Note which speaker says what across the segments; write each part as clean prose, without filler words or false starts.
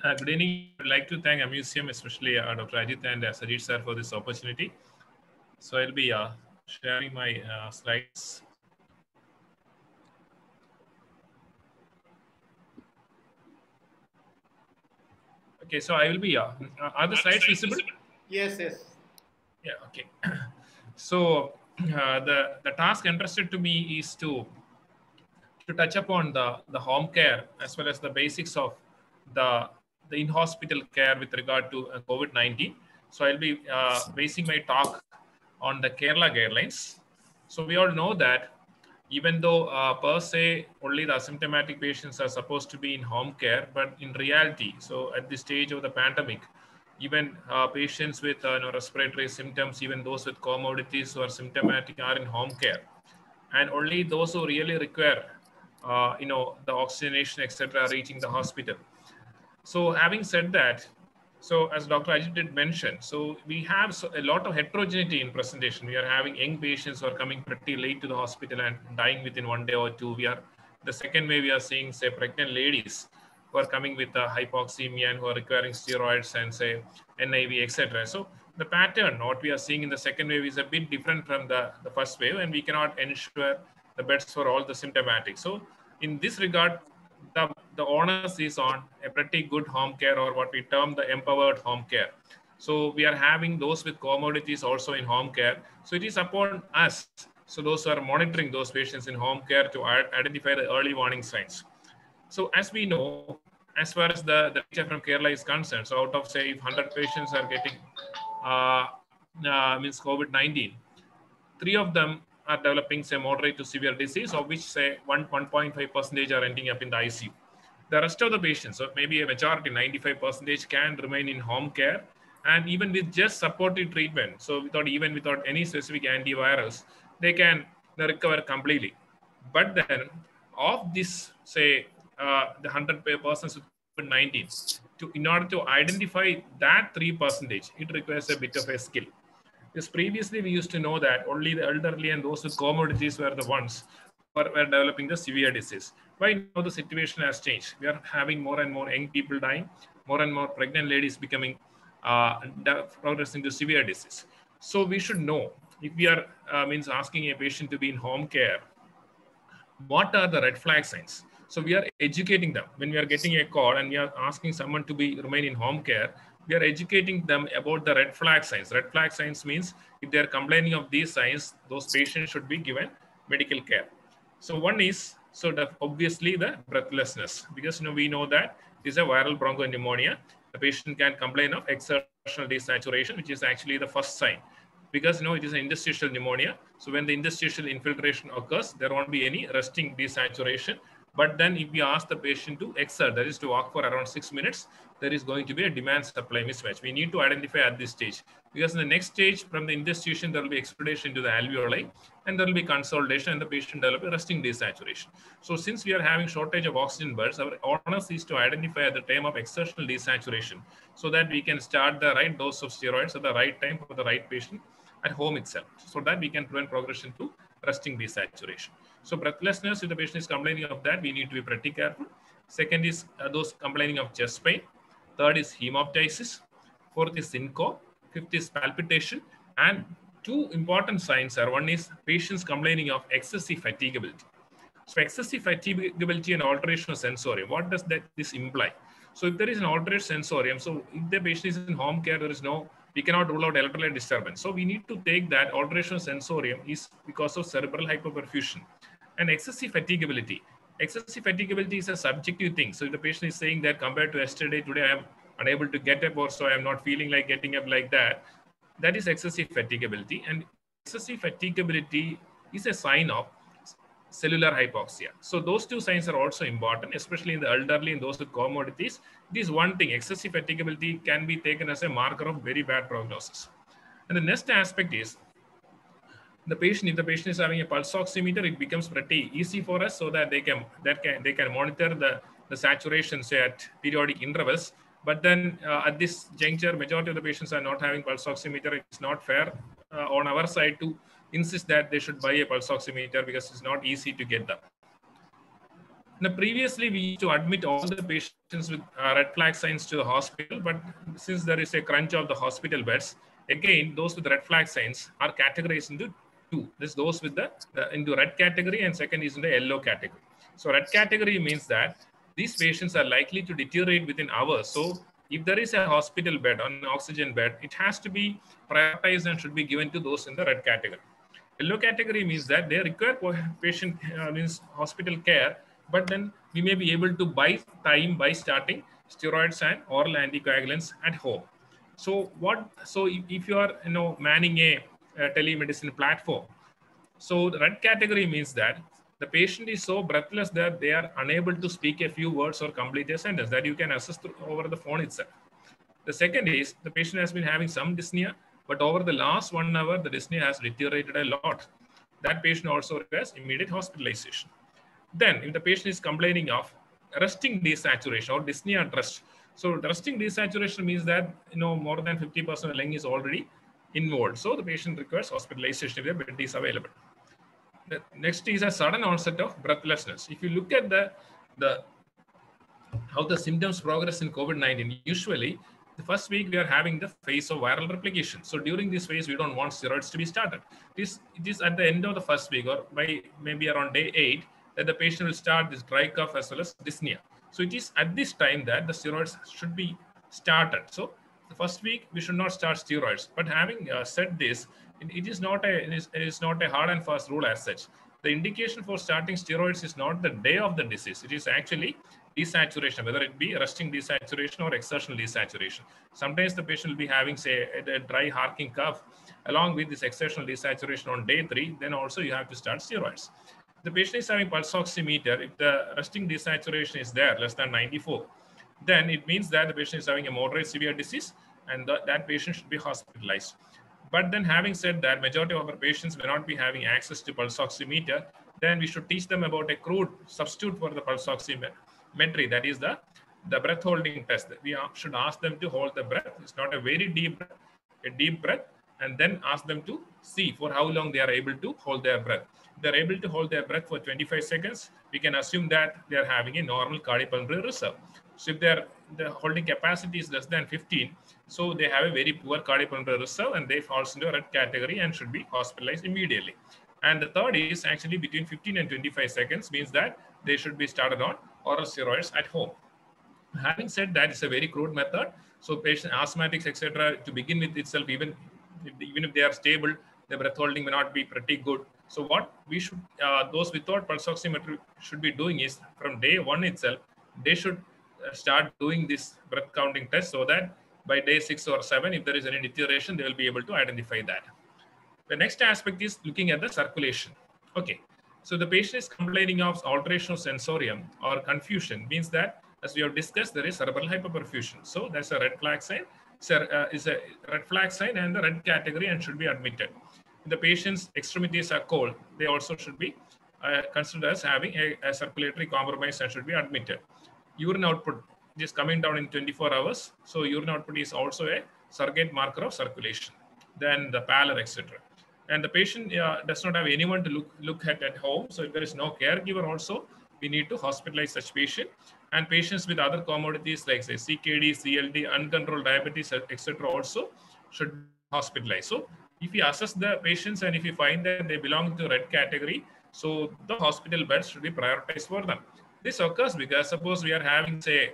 Speaker 1: Good evening. I'd like to thank Amuseum, especially Dr. Ajit and Sajid sir for this opportunity. So I'll be sharing my slides. Okay, so I will be, are the slides visible?
Speaker 2: Yes, yes.
Speaker 1: Yeah, okay. So the task entrusted to me is to touch upon the home care as well as the basics of the, the in-hospital care with regard to COVID-19. So I'll be basing my talk on the Kerala guidelines. So we all know that even though per se only the asymptomatic patients are supposed to be in home care, but in reality, so at this stage of the pandemic, even patients with respiratory symptoms, even those with comorbidities who are symptomatic are in home care, and only those who really require, the oxygenation, etc., reaching the hospital. So having said that, so as Dr. Ajit did mention, so we have a lot of heterogeneity in presentation. We are having young patients who are coming pretty late to the hospital and dying within 1 day or two. We are the second way we are seeing, say, pregnant ladies who are coming with hypoxemia and who are requiring steroids and say NIV, etc. So the pattern, what we are seeing in the second wave is a bit different from the first wave, and we cannot ensure the beds for all the symptomatic. So in this regard, the onus is on a pretty good home care, or what we term the empowered home care. So we are having those with comorbidities also in home care. So it is upon us, so those who are monitoring those patients in home care, to identify the early warning signs. So as we know, as far as the data from Kerala is concerned, so out of say if 100 patients are getting means COVID-19, 3 of them are developing say moderate to severe disease, of which say 1.5% are ending up in the ICU. The rest of the patients, so maybe a majority, 95%, can remain in home care, and even with just supportive treatment, so without any specific antivirals, they can recover completely. But then, of this, say the 100 persons with COVID-19, in order to identify that 3%, it requires a bit of a skill. Because previously we used to know that only the elderly and those with comorbidities were the ones were developing the severe disease. Why now the situation has changed? We are having more and more young people dying, more and more pregnant ladies becoming progressing to severe disease. So we should know, if we are means asking a patient to be in home care, what are the red flag signs? So we are educating them when we are getting a call and we are asking someone to be remain in home care. We are educating them about the red flag signs. Red flag signs means if they are complaining of these signs, those patients should be given medical care. So one is obviously the breathlessness, because we know that it is a viral bronchopneumonia. The patient can complain of exertional desaturation, which is actually the first sign, because it is an interstitial pneumonia. So when the interstitial infiltration occurs, there won't be any resting desaturation. But then if we ask the patient to exert, that is to walk for around 6 minutes, there is going to be a demand supply mismatch. We need to identify at this stage, because in the next stage from the interstitial, there will be exudation into the alveoli, and there will be consolidation, and the patient develop a resting desaturation. So since we are having shortage of oxygen beds, our onus is to identify at the time of exertional desaturation, so that we can start the right dose of steroids at the right time for the right patient at home itself, so that we can prevent progression to resting desaturation. So breathlessness, if the patient is complaining of that, we need to be pretty careful. Second is those complaining of chest pain. Third is hemoptysis. Fourth is syncope. Fifth is palpitation. And two important signs are, one is patients complaining of excessive fatigability. So excessive fatigability and alteration of sensorium, what does this imply? So if there is an altered sensorium, so if the patient is in home care, we cannot rule out electrolyte disturbance. So we need to take that alteration of sensorium is because of cerebral hypoperfusion. And excessive fatigability. Excessive fatigability is a subjective thing. So if the patient is saying that compared to yesterday, today I am unable to get up, or so I am not feeling like getting up like that is excessive fatigability. And excessive fatigability is a sign of cellular hypoxia. So those two signs are also important, especially in the elderly and those with comorbidities. It is one thing, excessive fatigability can be taken as a marker of very bad prognosis. And the next aspect is if the patient is having a pulse oximeter, it becomes pretty easy for us, so that they can monitor the saturation, say, at periodic intervals. But then at this juncture, majority of the patients are not having pulse oximeter. It's not fair on our side to insist that they should buy a pulse oximeter, because it's not easy to get them. Now, previously, we used to admit all the patients with red flag signs to the hospital, but since there is a crunch of the hospital beds, again, those with red flag signs are categorized into two. This those with the into red category, and second is in the yellow category. So, red category means that these patients are likely to deteriorate within hours. So, if there is a hospital bed, an oxygen bed, it has to be prioritized and should be given to those in the red category. Yellow category means that they require patient means hospital care, but then we may be able to buy time by starting steroids and oral anticoagulants at home. So what? So if you are manning a telemedicine platform, so the red category means that the patient is so breathless that they are unable to speak a few words or complete a sentence that you can assess over the phone itself. The second is the patient has been having some dyspnea, but over the last 1 hour, the dyspnea has deteriorated a lot. That patient also requires immediate hospitalization. Then, if the patient is complaining of resting desaturation or dyspnea at rest, so resting desaturation means that more than 50% of the lung is already involved. So the patient requires hospitalization if the bed is available. The next is a sudden onset of breathlessness. If you look at the how the symptoms progress in COVID-19, usually the first week we are having the phase of viral replication. So during this phase, we don't want steroids to be started. It is at the end of the first week or by maybe around day 8 that the patient will start this dry cough as well as dyspnea. So it is at this time that the steroids should be started. So the first week we should not start steroids. But having said this, it is not a hard and fast rule as such. The indication for starting steroids is not the day of the disease. It is actually desaturation, whether it be resting desaturation or exertional desaturation. Sometimes the patient will be having, say, a dry harking cough along with this exertional desaturation on day 3. Then also you have to start steroids. The patient is having pulse oximeter. If the resting desaturation is there, less than 94, then it means that the patient is having a moderate severe disease and that patient should be hospitalized. But then having said that, majority of our patients may not be having access to pulse oximeter, then we should teach them about a crude substitute for the pulse oximetry, that is the breath holding test. We should ask them to hold the breath. It's not a very deep breath, a deep breath, and then ask them to see for how long they are able to hold their breath. If they're able to hold their breath for 25 seconds, we can assume that they are having a normal cardiopulmonary reserve. So if the holding capacity is less than 15, so they have a very poor cardiopulmonary reserve and they fall into a red category and should be hospitalized immediately. And the third is actually between 15 and 25 seconds, means that they should be started on oral steroids at home. Having said that, it's a very crude method. So patient asthmatics, etc., to begin with itself, even if they are stable, the breath holding may not be pretty good. So what we should, those without pulse oximetry should be doing is from day 1 itself, they should start doing this breath counting test so that by day 6 or 7, if there is any deterioration, they will be able to identify that. The next aspect is looking at the circulation. Okay, so the patient is complaining of alteration of sensorium or confusion, means that, as we have discussed, there is cerebral hypoperfusion. So that's a red flag sign. Is a red flag sign and the red category and should be admitted. If the patient's extremities are cold, they also should be considered as having a circulatory compromise and should be admitted. Urine output is coming down in 24 hours. So urine output is also a surrogate marker of circulation. Then the pallor, etc. And the patient does not have anyone to look at home. So if there is no caregiver also, we need to hospitalize such patient. And patients with other comorbidities like say CKD, CLD, uncontrolled diabetes, etc. also should be hospitalized. So if you assess the patients and if you find that they belong to red category, so the hospital beds should be prioritized for them. This occurs because suppose we are having say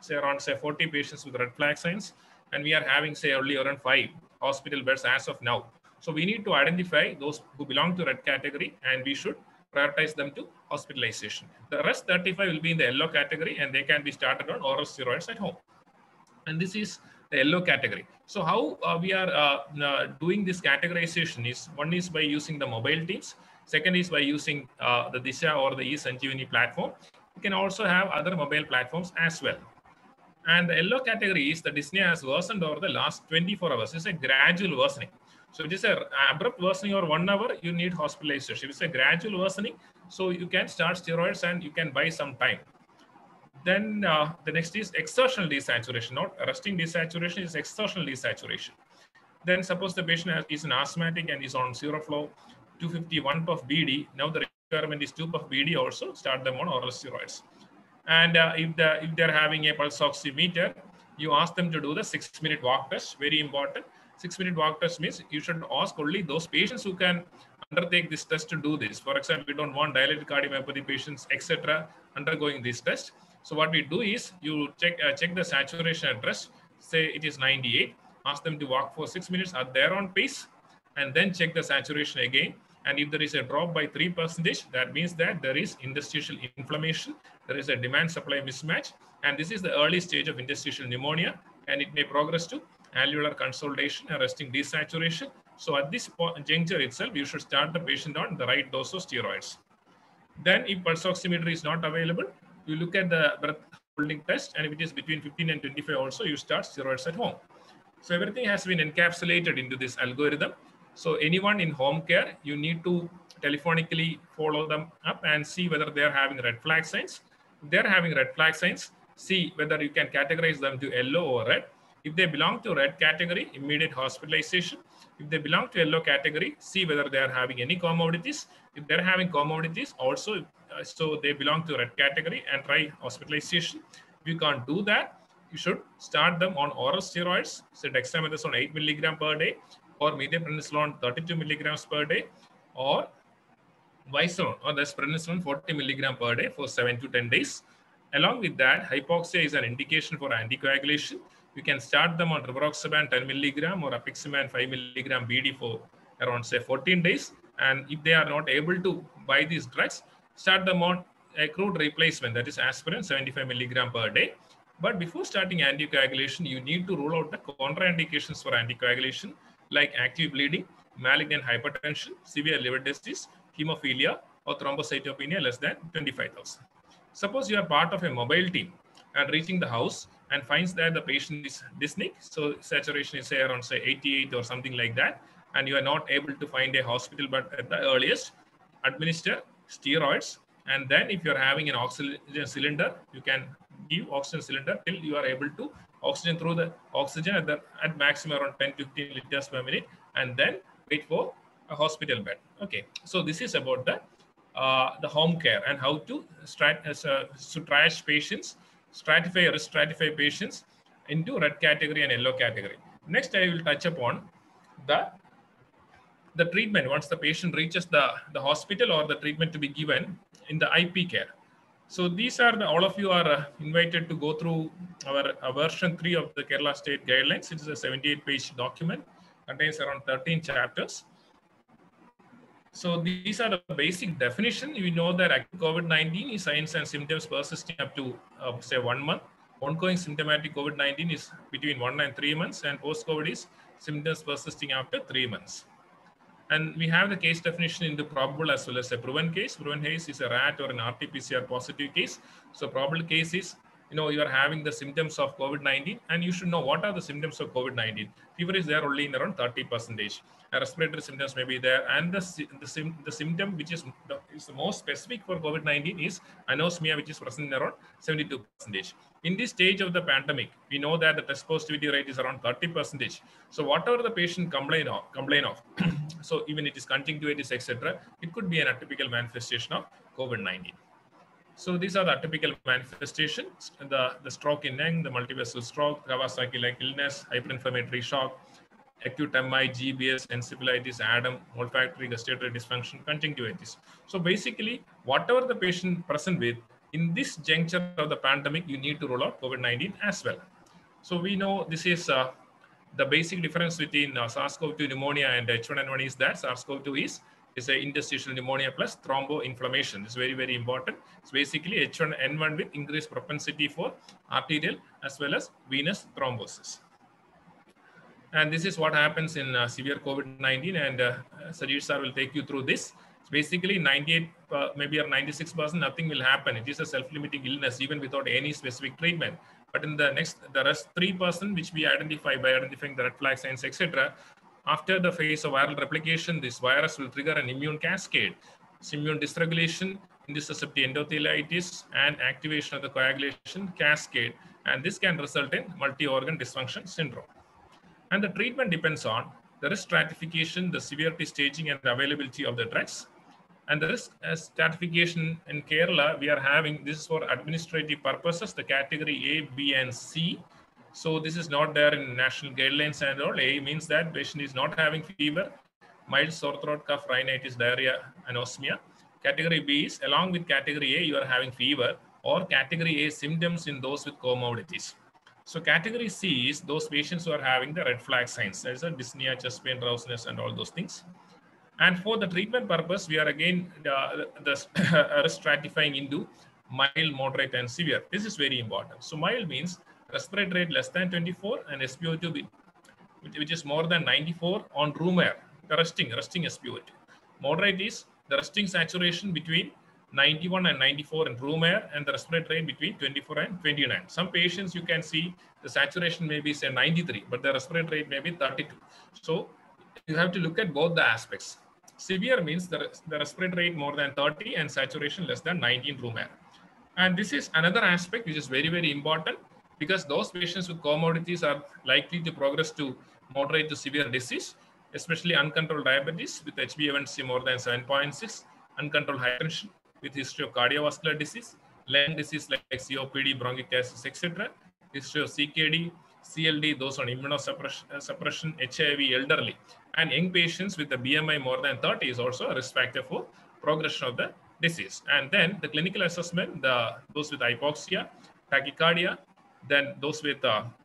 Speaker 1: around 40 patients with red flag signs, and we are having say only around 5 hospital beds as of now. So we need to identify those who belong to red category and we should prioritize them to hospitalization. The rest 35 will be in the yellow category and they can be started on oral steroids at home. And this is the yellow category. So how we are doing this categorization is, one is by using the mobile teams. Second is by using the Disha or the eSanjeevani platform. You can also have other mobile platforms as well. And the yellow category is the dyspnea has worsened over the last 24 hours. It's a gradual worsening. So if it is an abrupt worsening over 1 hour, you need hospitalization. If it's a gradual worsening, so you can start steroids and you can buy some time. Then the next is exertional desaturation, not resting desaturation, is exertional desaturation. Then suppose the patient is an asthmatic and is on zero flow, 251 puff BD. Now the requirement is 2 puff BD also, start them on oral steroids. And if they're having a pulse oximeter, you ask them to do the 6-minute walk test. Very important. 6-minute walk test means you should ask only those patients who can undertake this test to do this. For example, we don't want dilated cardiomyopathy patients, etc., undergoing this test. So what we do is you check the saturation at rest. Say it is 98. Ask them to walk for 6 minutes at their own pace, and then check the saturation again. And if there is a drop by 3%, that means that there is interstitial inflammation, there is a demand supply mismatch, and this is the early stage of interstitial pneumonia, and it may progress to alveolar consolidation and resting desaturation. So at this juncture itself, you should start the patient on the right dose of steroids. Then if pulse oximeter is not available, you look at the breath holding test, and if it is between 15 and 25 also, you start steroids at home. So everything has been encapsulated into this algorithm. So anyone in home care, you need to telephonically follow them up and see whether they're having red flag signs. If they're having red flag signs, see whether you can categorize them to yellow or red. If they belong to red category, immediate hospitalization. If they belong to yellow category, see whether they are having any comorbidities. If they're having comorbidities, also, so they belong to red category and try hospitalization. If you can't do that, you should start them on oral steroids, so dexamethasone 8 milligram per day, or methylprednisolone 32 milligrams per day, or Visolone or that's prednisolone 40 milligram per day for 7 to 10 days. Along with that, hypoxia is an indication for anticoagulation. You can start them on rivaroxaban 10 milligram or apixaban 5 milligram BD for around say 14 days. And if they are not able to buy these drugs, start them on a crude replacement, that is aspirin 75 milligram per day. But before starting anticoagulation, you need to rule out the contraindications for anticoagulation like active bleeding, malignant hypertension, severe liver disease, hemophilia, or thrombocytopenia less than 25,000. Suppose you are part of a mobile team and reaching the house and finds that the patient is dyspneic, so saturation is say around say 88 or something like that, and you are not able to find a hospital, but at the earliest, administer steroids. And then if you're having an oxygen cylinder, you can give oxygen cylinder till you are able to oxygen through the oxygen at maximum around 10-15 liters per minute, and then wait for a hospital bed. Okay, so this is about the home care and how to triage patients, stratify patients into red category and yellow category. Next, I will touch upon the treatment once the patient reaches the hospital, or the treatment to be given in the IP care. So these are all of you are invited to go through our version 3 of the Kerala State Guidelines. It is a 78-page document, contains around 13 chapters. So these are the basic definition. We know that acute COVID-19 is signs and symptoms persisting up to say 1 month. Ongoing symptomatic COVID-19 is between 1 and 3 months, and post-COVID is symptoms persisting after 3 months. And we have the case definition in the probable as well as a proven case. Proven case is a rat or an RT-PCR positive case. So probable case is, you are having the symptoms of COVID-19, and you should know what are the symptoms of COVID-19. Fever is there only in around 30%. Respiratory symptoms may be there, and the symptom which is the most specific for COVID-19 is anosmia, which is present in around 72%. In this stage of the pandemic, we know that the test positivity rate is around 30%. So whatever the patient complain of, so even it is conjunctivitis, etc., it could be an atypical manifestation of COVID-19. So these are the atypical manifestations: the stroke in lung, the multivessel stroke, Kawasaki-like illness, hyperinflammatory shock, acute MI, GBS, encephalitis, ADEM, olfactory gustatory dysfunction, conjunctivitis. So basically, whatever the patient present with, in this juncture of the pandemic, you need to rule out COVID-19 as well. So we know this is the basic difference between SARS-CoV-2 pneumonia and H1N1 is that SARS-CoV-2 is an interstitial pneumonia plus thromboinflammation. It's very, very important. It's basically H1N1 with increased propensity for arterial as well as venous thrombosis. And this is what happens in severe COVID-19, and Sajid sir will take you through this. It's basically 98, maybe 96%, nothing will happen. It is a self-limiting illness, even without any specific treatment. But in the rest 3%, which we identify by identifying the red flag signs, etc., after the phase of viral replication, this virus will trigger an immune cascade. It's immune dysregulation, intussusceptible endotheliitis, and activation of the coagulation cascade. And this can result in multi-organ dysfunction syndrome. And the treatment depends on the risk stratification, the severity staging, and the availability of the drugs. And the risk stratification in Kerala, we are having, this is for administrative purposes, the category A, B, and C. So this is not there in national guidelines and all. A means that patient is not having fever, mild sore throat, cough, rhinitis, diarrhea, anosmia. Category B is along with category A, you are having fever, or category A symptoms in those with comorbidities. So category C is those patients who are having the red flag signs. There's a dyspnea, chest pain, drowsiness, and all those things. And for the treatment purpose, we are again stratifying into mild, moderate, and severe. This is very important. So mild means respiratory rate less than 24 and SpO2 which is more than 94 on room air, the resting SpO2. Moderate is the resting saturation between 91 and 94 in room air and the respiratory rate between 24 and 29. Some patients you can see the saturation may be say 93, but the respiratory rate may be 32. So you have to look at both the aspects. Severe means the respiratory rate more than 30 and saturation less than 90 in room air. And this is another aspect which is very, very important because those patients with comorbidities are likely to progress to moderate to severe disease, especially uncontrolled diabetes with HbA1c more than 7.6, uncontrolled hypertension with history of cardiovascular disease, lung disease like COPD, bronchiectasis, etc., history of CKD, CLD, those on immunosuppression, HIV, elderly, and young patients with a BMI more than 30 is also a risk factor for progression of the disease. And then the clinical assessment, those with hypoxia, tachycardia, then those with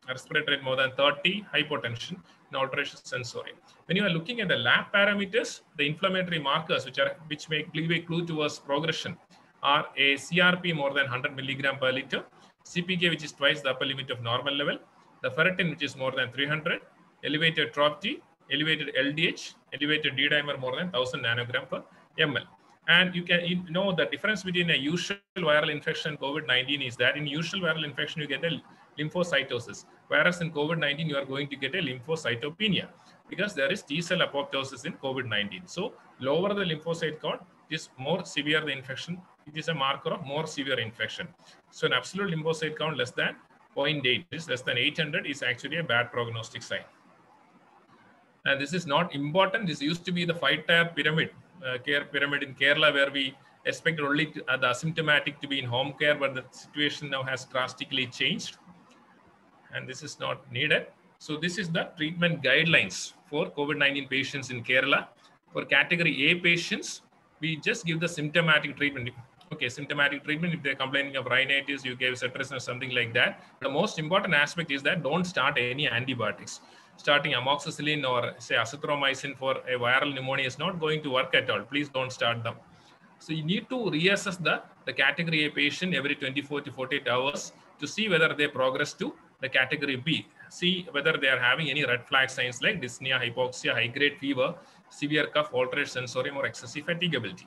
Speaker 1: respiratory rate more than 30, hypotension, and alteration sensory. When you are looking at the lab parameters, the inflammatory markers which may give a clue towards progression are a CRP more than 100 milligram per liter, CPK which is twice the upper limit of normal level, the ferritin which is more than 300, elevated TROP-T, elevated LDH, elevated D-dimer more than 1000 nanogram per ml. And you know the difference between a usual viral infection and COVID-19 is that in usual viral infection, you get a lymphocytosis, whereas in COVID-19, you are going to get a lymphocytopenia because there is T-cell apoptosis in COVID-19. So lower the lymphocyte count, it is more severe the infection. It is a marker of more severe infection. So an absolute lymphocyte count less than 0.8, is less than 800 is actually a bad prognostic sign. And this is not important. This used to be the 5-tier pyramid, care pyramid in Kerala, where we expect only the asymptomatic to be in home care, but the situation now has drastically changed. And this is not needed. So this is the treatment guidelines for COVID-19 patients in Kerala. For category A patients, we just give the symptomatic treatment. Okay, symptomatic treatment, if they're complaining of rhinitis, you gave cetirizine or something like that. The most important aspect is that don't start any antibiotics. Starting amoxicillin or say azithromycin for a viral pneumonia is not going to work at all. Please don't start them. So you need to reassess the category A patient every 24 to 48 hours to see whether they progress to the category B. See whether they are having any red flag signs like dyspnea, hypoxia, high-grade fever, severe cough, altered sensorium, or excessive fatigability.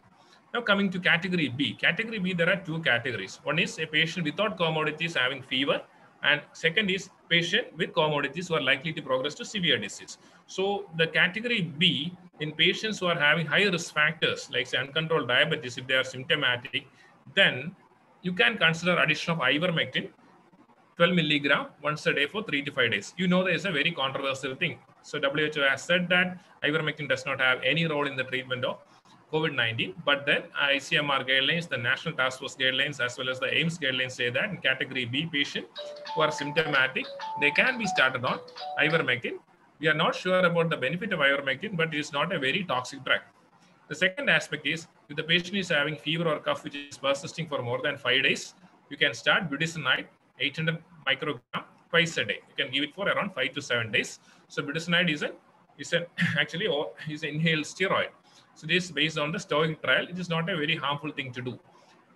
Speaker 1: Now coming to category B. Category B, there are two categories. One is a patient without comorbidities having fever, and second is patient with comorbidities who are likely to progress to severe disease. So the category B in patients who are having high risk factors, like say uncontrolled diabetes, if they are symptomatic, then you can consider addition of ivermectin, 12 milligram once a day for 3 to 5 days. You know, there is a very controversial thing. So WHO has said that ivermectin does not have any role in the treatment of COVID-19, but then ICMR guidelines, the National Task Force guidelines, as well as the AIMS guidelines say that in category B patient who are symptomatic, they can be started on ivermectin. We are not sure about the benefit of ivermectin, but it is not a very toxic drug. The second aspect is if the patient is having fever or cough which is persisting for more than 5 days, you can start budesonide 800 microgram twice a day. You can give it for around 5 to 7 days. So budesonide is actually an inhaled steroid. So this is based on the STOIC trial. It is not a very harmful thing to do.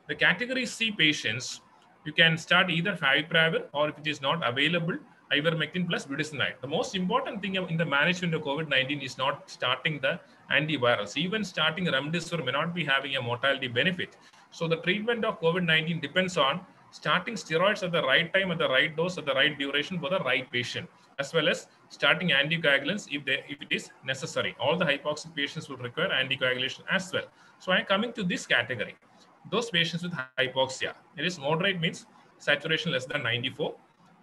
Speaker 1: The category C patients, you can start either favipiravir or if it is not available, ivermectin plus budesonide. The most important thing in the management of COVID-19 is not starting the antivirals. Even starting remdesivir may not be having a mortality benefit. So the treatment of COVID-19 depends on starting steroids at the right time, at the right dose, at the right duration for the right patient, as well as starting anticoagulants if it is necessary. All the hypoxic patients will require anticoagulation as well. So I'm coming to this category. Those patients with hypoxia, it is moderate means saturation less than 94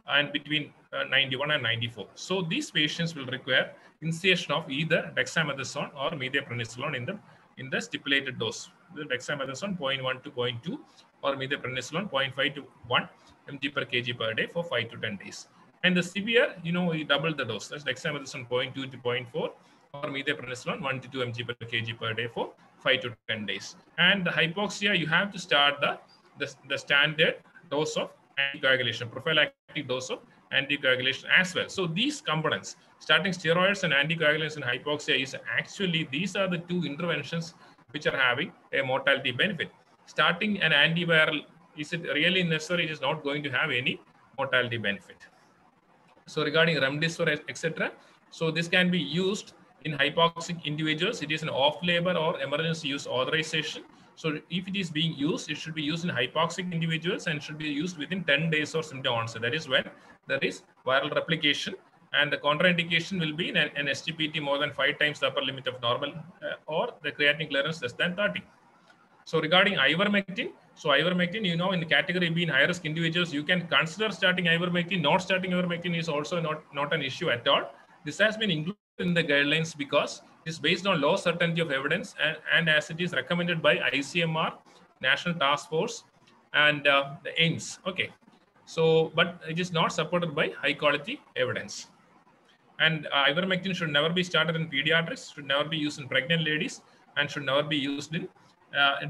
Speaker 1: and between 91 and 94. So these patients will require initiation of either dexamethasone or methylprednisolone in the in the stipulated dose. The dexamethasone 0.1 to 0.2 or methylprednisolone 0.5 to 1 mg per kg per day for 5 to 10 days. And the severe, you double the dose. That's dexamethasone 0.2 to 0.4 or methylprednisolone 1 to 2 mg per kg per day for 5 to 10 days. And the hypoxia, you have to start the standard dose of anticoagulation, prophylactic dose of anticoagulation as well. So these components, starting steroids and anticoagulants in hypoxia, is actually, these are the two interventions which are having a mortality benefit. Starting an antiviral, is it really necessary? It is not going to have any mortality benefit. So regarding remdesivir, etc., so this can be used in hypoxic individuals. It is an off-label or emergency use authorization. So if it is being used, it should be used in hypoxic individuals and should be used within 10 days of symptom onset. That is when there is viral replication, and the contraindication will be an SGPT more than 5 times the upper limit of normal or the creatinine clearance less than 30. So regarding ivermectin, so ivermectin, in the category B in high-risk individuals, you can consider starting ivermectin. Not starting ivermectin is also not an issue at all. This has been included in the guidelines because it's based on low certainty of evidence, and as it is recommended by ICMR, National Task Force, and the AIMS. Okay, so but it is not supported by high-quality evidence. And ivermectin should never be started in pediatrics, should never be used in pregnant ladies, and should never be used in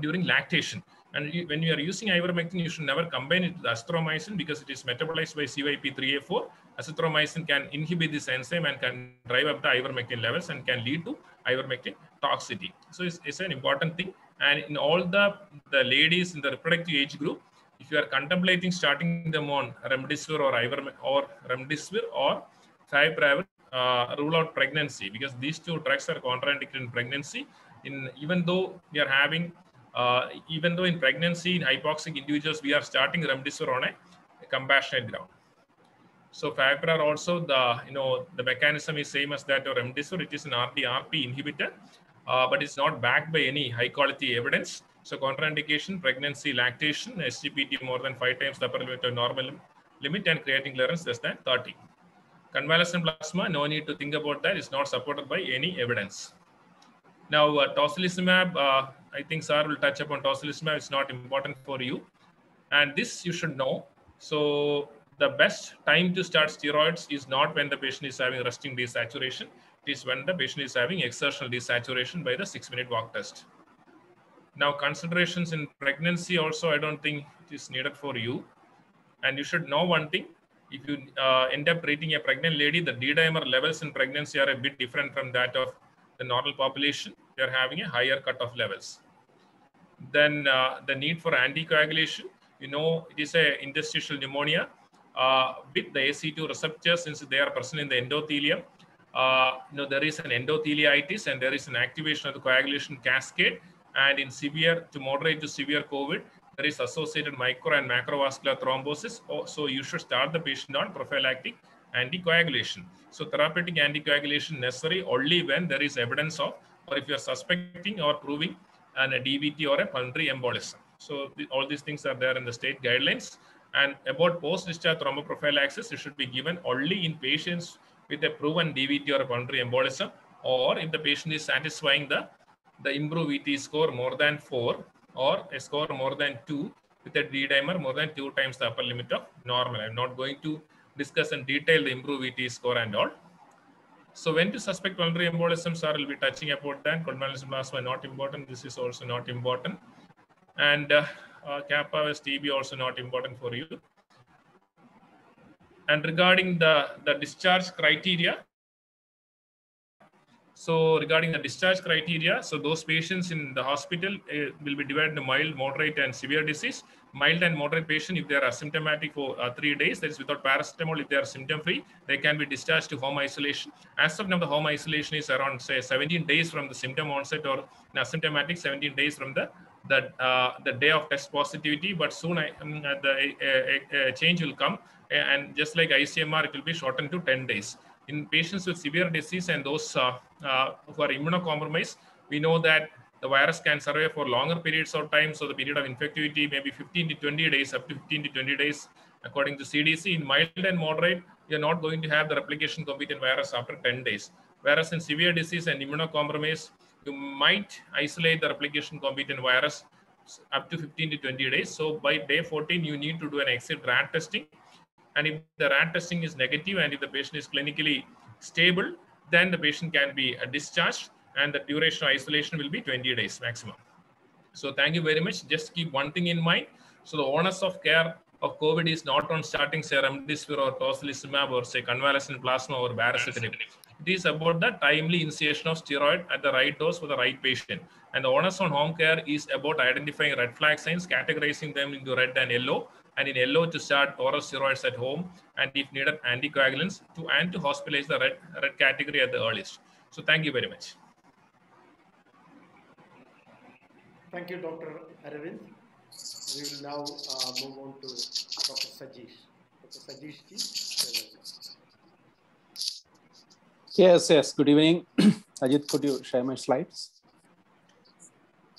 Speaker 1: during lactation. And when you are using ivermectin, you should never combine it with azithromycin because it is metabolized by CYP3A4. Azithromycin can inhibit this enzyme and can drive up the ivermectin levels and can lead to ivermectin toxicity. So it's an important thing. And in all the ladies in the reproductive age group, if you are contemplating starting them on remdesivir or remdesivir or favipiravir, rule out pregnancy because these two drugs are contraindicated in pregnancy. Even though we are having, even though in pregnancy in hypoxic individuals we are starting remdesivir on a compassionate ground. So favipiravir also the mechanism is same as that of remdesivir. It is an RD/RP inhibitor, but it's not backed by any high quality evidence. So contraindication, pregnancy, lactation, SGPT more than 5 times the upper limit of normal limit, and creatinine clearance less than 30. Convalescent plasma, no need to think about that. It's not supported by any evidence. Now, tocilizumab, I think Sir will touch upon tocilizumab. It's not important for you. And this you should know. So the best time to start steroids is not when the patient is having resting desaturation. It is when the patient is having exertional desaturation by the 6-minute walk test. Now, considerations in pregnancy also, I don't think it is needed for you. And you should know one thing. If you end up treating a pregnant lady, the D-dimer levels in pregnancy are a bit different from that of the normal population. They are having a higher cutoff levels. Then the need for anticoagulation, it is a interstitial pneumonia with the ACE2 receptors, since they are present in the endothelium. There is an endotheliitis and there is an activation of the coagulation cascade. And in severe to moderate to severe COVID, there is associated micro and macrovascular thrombosis. So you should start the patient on prophylactic anticoagulation. So therapeutic anticoagulation necessary only when there is evidence of, or if you are suspecting or proving a DVT or a pulmonary embolism. So all these things are there in the state guidelines. And about post-discharge thromboprophylaxis, it should be given only in patients with a proven DVT or a pulmonary embolism, or if the patient is satisfying the IMPROVE VT score more than 4 or a score more than 2 with a D-dimer more than 2 times the upper limit of normal. I'm not going to discuss in detail the IMPROVE VT score and all. So when to suspect pulmonary embolism, Sir will be touching about that. Convalescent plasma not important. This is also not important. And kappa as TB also not important for you. And regarding the discharge criteria, so regarding the discharge criteria, so those patients in the hospital will be divided into mild, moderate, and severe disease. Mild and moderate patient, if they are asymptomatic for 3 days, that is without paracetamol, if they are symptom-free, they can be discharged to home isolation. As of now, the home isolation is around, say, 17 days from the symptom onset, or in asymptomatic, 17 days from the day of test positivity. But soon a change will come, and just like ICMR, it will be shortened to 10 days. In patients with severe disease and those who are immunocompromised, we know that the virus can survive for longer periods of time. So the period of infectivity may be 15 to 20 days, up to 15 to 20 days, according to CDC. In mild and moderate, you're not going to have the replication competent virus after 10 days. Whereas in severe disease and immunocompromised, you might isolate the replication competent virus up to 15 to 20 days. So by day 14, you need to do an exit rat testing. And if the rat testing is negative and if the patient is clinically stable, then the patient can be discharged and the duration of isolation will be 20 days maximum. So thank you very much. Just keep one thing in mind. So the onus of care of COVID is not on starting say remdesivir or tocilizumab or say convalescent plasma or baricitinib. It is about the timely initiation of steroid at the right dose for the right patient. And the onus on home care is about identifying red flag signs, categorizing them into red and yellow, and in yellow to start oral steroids at home, and if needed, anticoagulants to hospitalize the red category at the earliest. So thank you very much.
Speaker 2: Thank you, Dr. Aravind. We will now move on to Dr. Sajeesh. Dr. Sajeesh ji.
Speaker 3: Yes. Good evening. Ajit, could you share my slides?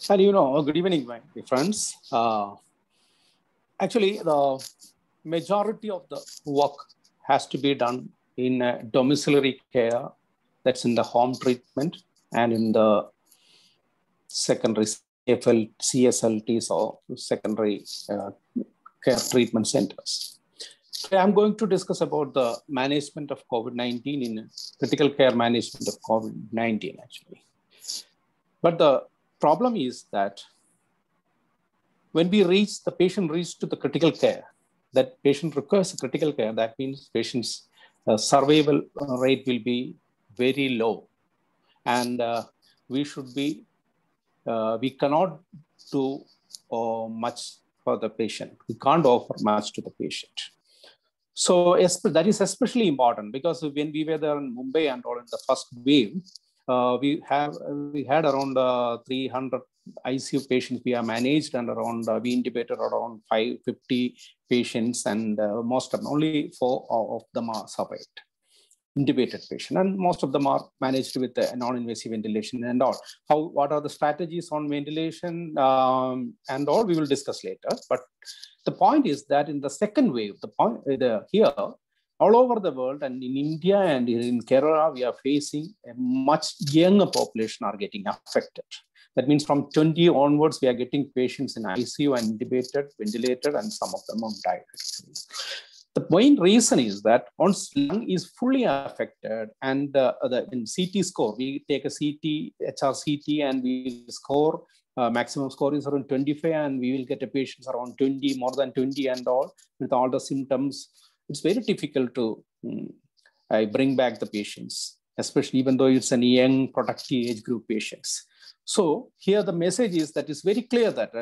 Speaker 3: And good evening, my friends. Actually, the majority of the work has to be done in domiciliary care, that's in the home treatment and in the secondary CSLTs or secondary care treatment centers. Today, I'm going to discuss about the management of COVID-19 in critical care management of COVID-19 actually. But the problem is that when the patient reaches to the critical care, that patient requires critical care, that means patient's survival rate will be very low. And we cannot do much for the patient. We can't offer much to the patient. So that is especially important because when we were there in Mumbai and all in the first wave, we had around 300 ICU patients we have managed, and around we intubated around 550 patients, and most of them, only 4 of them are survived. Intubated patient, and most of them are managed with non-invasive ventilation and all. What are the strategies on ventilation and all we will discuss later. But the point is that in the second wave, here all over the world and in India and in Kerala, we are facing a much younger population are getting affected. That means from 20 onwards, we are getting patients in ICU and intubated, ventilated, and some of them have died. The main reason is that once lung is fully affected and in CT score, we take a HRCT and we score, maximum score is around 25 and we will get a patient around 20, more than 20 and all with all the symptoms. It's very difficult to bring back the patients, especially even though it's a young productive age group patients. So here the message is that it's very clear that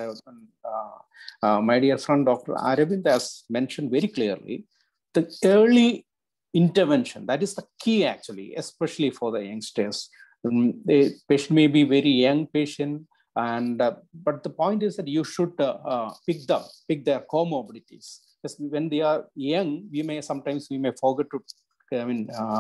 Speaker 3: my dear friend Dr. Aravind has mentioned very clearly, the early intervention, that is the key actually, especially for the youngsters. The patient may be very young patient, and but the point is that you should pick their comorbidities. Because when they are young, we may forget to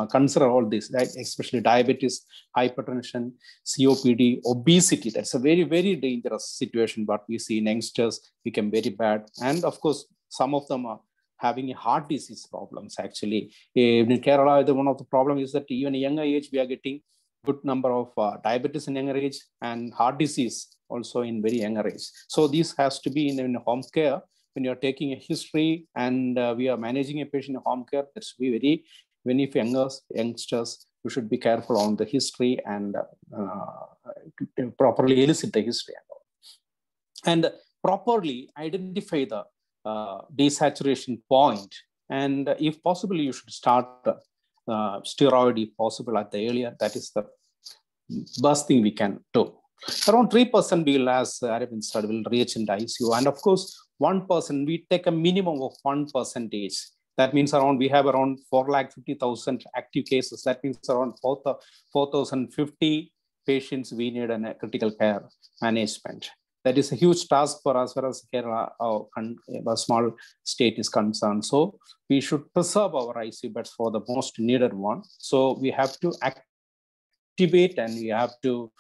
Speaker 3: consider all this, right? Especially diabetes, hypertension, COPD, obesity. That's a very, very dangerous situation. What we see in youngsters become very bad. And of course, some of them are having heart disease problems actually. In Kerala, one of the problems is that even a younger age, we are getting good number of diabetes in younger age and heart disease also in very younger age. So this has to be in home care. When you're taking a history and we are managing a patient in home care, that's very, when if youngsters, you should be careful on the history and properly elicit the history and properly identify the desaturation point. And if possible, you should start steroid if possible at the earlier. That is the best thing we can do. Around 3% will, as Aravind said, will reach in the ICU. And of course, 1%, we take a minimum of 1%. That means we have around 450,000 active cases. That means around 4,050 patients we need in a critical care management. That is a huge task for us, as far as Kerala, a small state is concerned. So we should preserve our ICU beds for the most needed one. So we have to activate and we have to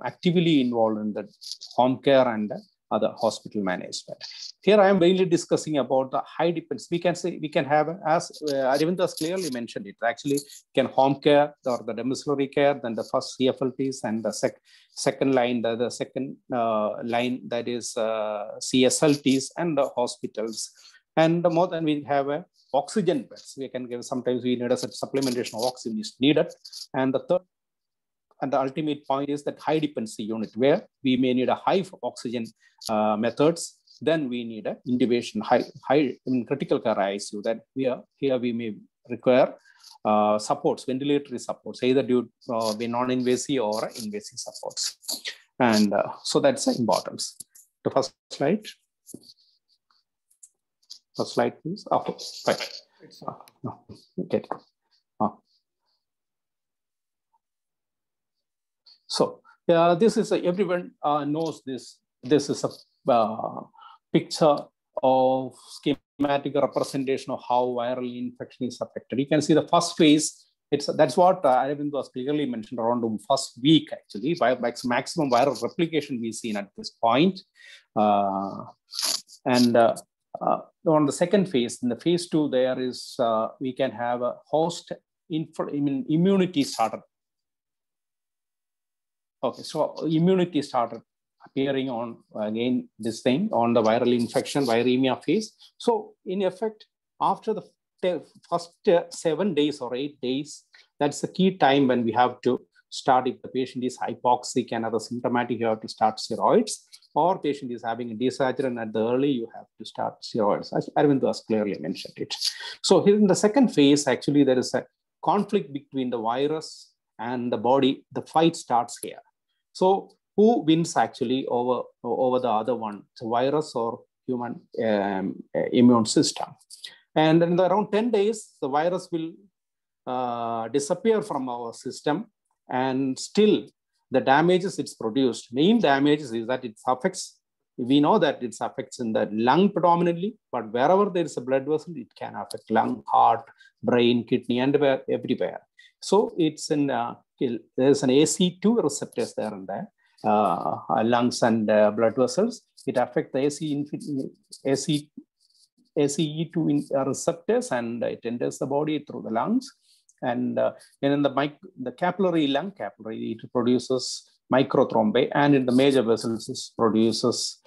Speaker 3: actively involve in the home care and other hospital management. Here I am mainly discussing about the high dependency. We can say, we can have, as Aravind has clearly mentioned it, actually can home care or the domiciliary care, then the first CFLTs, and the second line, the second line, that is CSLTs, and the hospitals. And more than we have a oxygen beds, we can give, sometimes we need a supplementation of oxygen is needed. And the third and the ultimate point is that high dependency unit, where we may need a high oxygen methods, then we need a intubation, high in critical care ICU, that here we may require supports, ventilatory supports, either due be non-invasive or invasive supports. And so that's the importance. The first slide. First slide, please. Oh, right. No, okay. So this is everyone knows this. This is a picture of schematic representation of how viral infection is affected. You can see the first phase. That's what Aravind was clearly mentioned around the first week. Actually, by maximum viral replication we've seen at this point, and on the second phase, in the phase 2, there is we can have a host immunity started. Okay, so immunity started appearing on, again, this thing on the viral infection, viremia phase. So in effect, after the first 7 days or 8 days, that's the key time when we have to start. If the patient is hypoxic and other symptomatic, you have to start steroids, or patient is having a desaturation at the early, you have to start steroids, as Aravind has clearly mentioned it. So here in the second phase, actually, there is a conflict between the virus and the body. The fight starts here. So who wins actually over the other one, the virus or human immune system? And in around 10 days, the virus will disappear from our system, and still the damages it's produced, main damages is that it affects, we know that it affects in the lung predominantly, but wherever there is a blood vessel, it can affect lung, heart, brain, kidney, and everywhere. So it's in, there's an ACE2 receptors there in the lungs and blood vessels. It affects the ACE2 receptors, and it enters the body through the lungs. And in the capillary, lung capillary, it produces microthrombi, and in the major vessels, it produces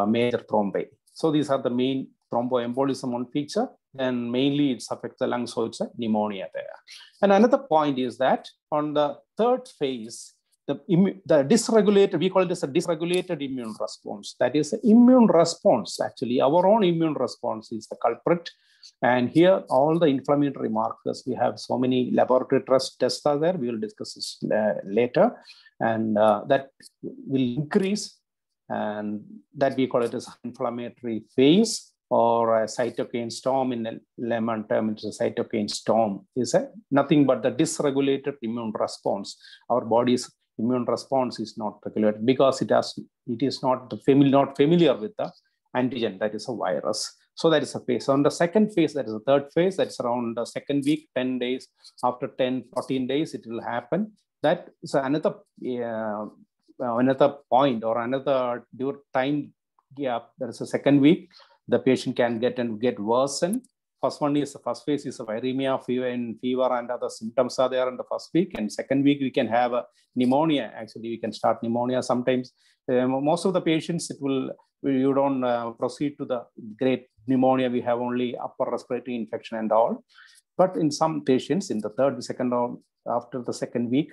Speaker 3: major thrombi. So these are the main thromboembolism one feature, and mainly it affects the lungs, so it's a pneumonia there. And another point is that on the third phase, the dysregulated, we call it as a dysregulated immune response. That is, immune response, actually, our own immune response is the culprit. And here, all the inflammatory markers, we have so many laboratory tests are there. We will discuss this later. And that will increase, and that we call it as inflammatory phase, or a cytokine storm. In the layman term, it's a cytokine storm. Is nothing but the dysregulated immune response. Our body's immune response is not regulated because it is not familiar with the antigen, that is a virus. So that is a phase. On the second phase, that is the third phase, that's around the second week, 10 days. After 10, 14 days, it will happen. That is another point or another time gap. There is a second week. The patient can get worsened. First phase is a viremia, fever and other symptoms are there in the first week. And second week, we can have a pneumonia. Actually, we can start pneumonia. Sometimes most of the patients, you don't proceed to the great pneumonia. We have only upper respiratory infection and all. But in some patients, in the second or after the second week,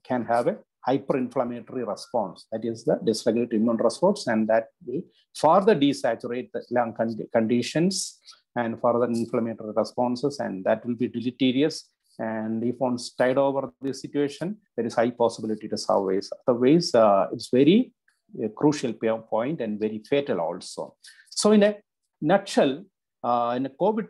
Speaker 3: can have a hyperinflammatory response. That is the dysregulated immune response, and that will further desaturate the lung conditions and further inflammatory responses, and that will be deleterious. And if one's tied over this situation, there is high possibility to survive. Otherwise, it's very crucial point and very fatal also. So in a nutshell, in a COVID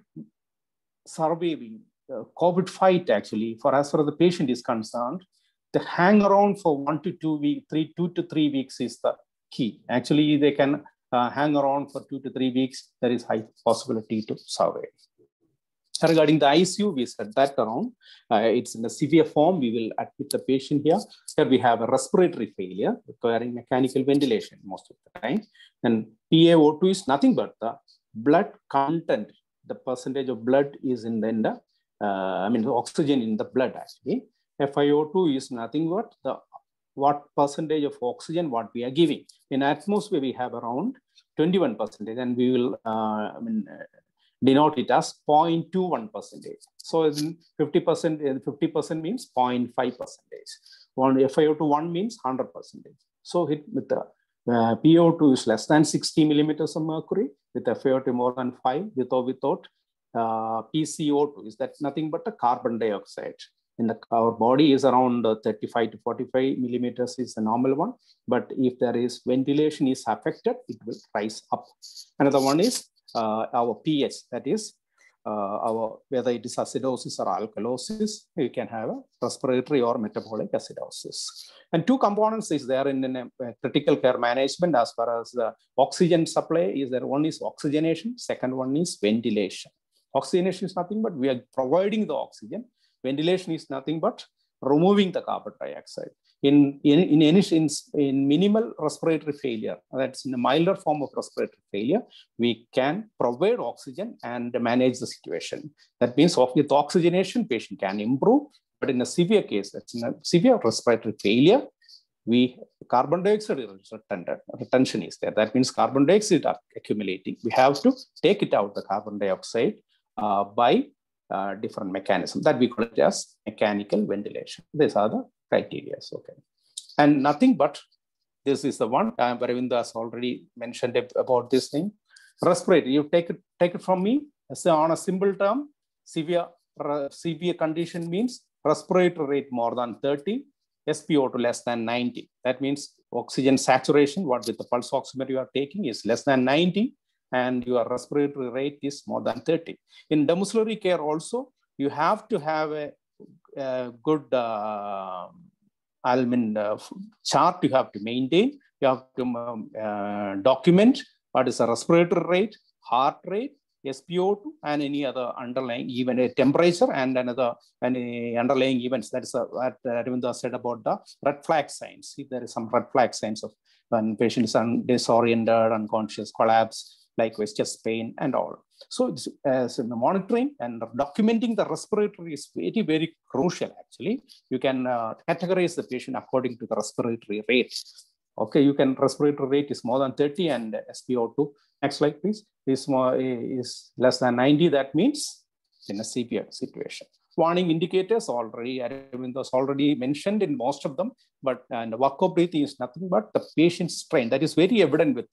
Speaker 3: surviving, COVID fight, actually, as far as the patient is concerned, the hang around for 1 to 2 weeks, 2 to 3 weeks is the key. Actually, they can hang around for 2 to 3 weeks. There is high possibility to survive. Regarding the ICU, we said that around. It's in a severe form. We will admit the patient here. Here we have a respiratory failure requiring mechanical ventilation most of the time. And PaO2 is nothing but the blood content. The percentage of blood is in the the oxygen in the blood actually. FiO2 is nothing but what percentage of oxygen what we are giving. In atmosphere, we have around 21%, and we will denote it as 0.21%. So 50% means 0.5%. FiO2 1 means 100%. So with the PO2 is less than 60 millimeters of mercury, with FiO2 more than 5, with or without PCO2 is that nothing but a carbon dioxide. Our body is around 35 to 45 millimeters is the normal one. But if there is ventilation is affected, it will rise up. Another one is our pH, that is whether it is acidosis or alkalosis, you can have a respiratory or metabolic acidosis. And two components is there in a critical care management as far as the oxygen supply is there. One is oxygenation, second one is ventilation. Oxygenation is nothing but we are providing the oxygen. Ventilation is nothing but removing the carbon dioxide. In minimal respiratory failure, that's in a milder form of respiratory failure, we can provide oxygen and manage the situation. That means with oxygenation, patient can improve. But in a severe case, that's in a severe respiratory failure, carbon dioxide retention is there. That means carbon dioxide are accumulating. We have to take it out, the carbon dioxide, by different mechanisms that we call it as mechanical ventilation. These are the criteria. Okay. And nothing but this is the one Aravinda has already mentioned about this thing. Respiratory, you take it from me. So on a simple term, severe condition means respiratory rate more than 30, SpO2 less than 90. That means oxygen saturation, what with the pulse oximeter you are taking is less than 90, and your respiratory rate is more than 30. In domiciliary care also, you have to have a good chart you have to maintain. You have to document what is the respiratory rate, heart rate, SpO2, and any other underlying, even a temperature and any underlying events. That is what Aravinda said about the red flag signs. If there is some red flag signs of when patient is disoriented, unconscious, collapse, likewise chest pain and all. So monitoring and documenting the respiratory is very, very crucial actually. You can categorize the patient according to the respiratory rate. Okay, respiratory rate is more than 30 and SpO2, next slide please, is less than 90. That means in a severe situation. Warning indicators already mentioned in most of them, but workup breathing is nothing but the patient's strain. That is very evident with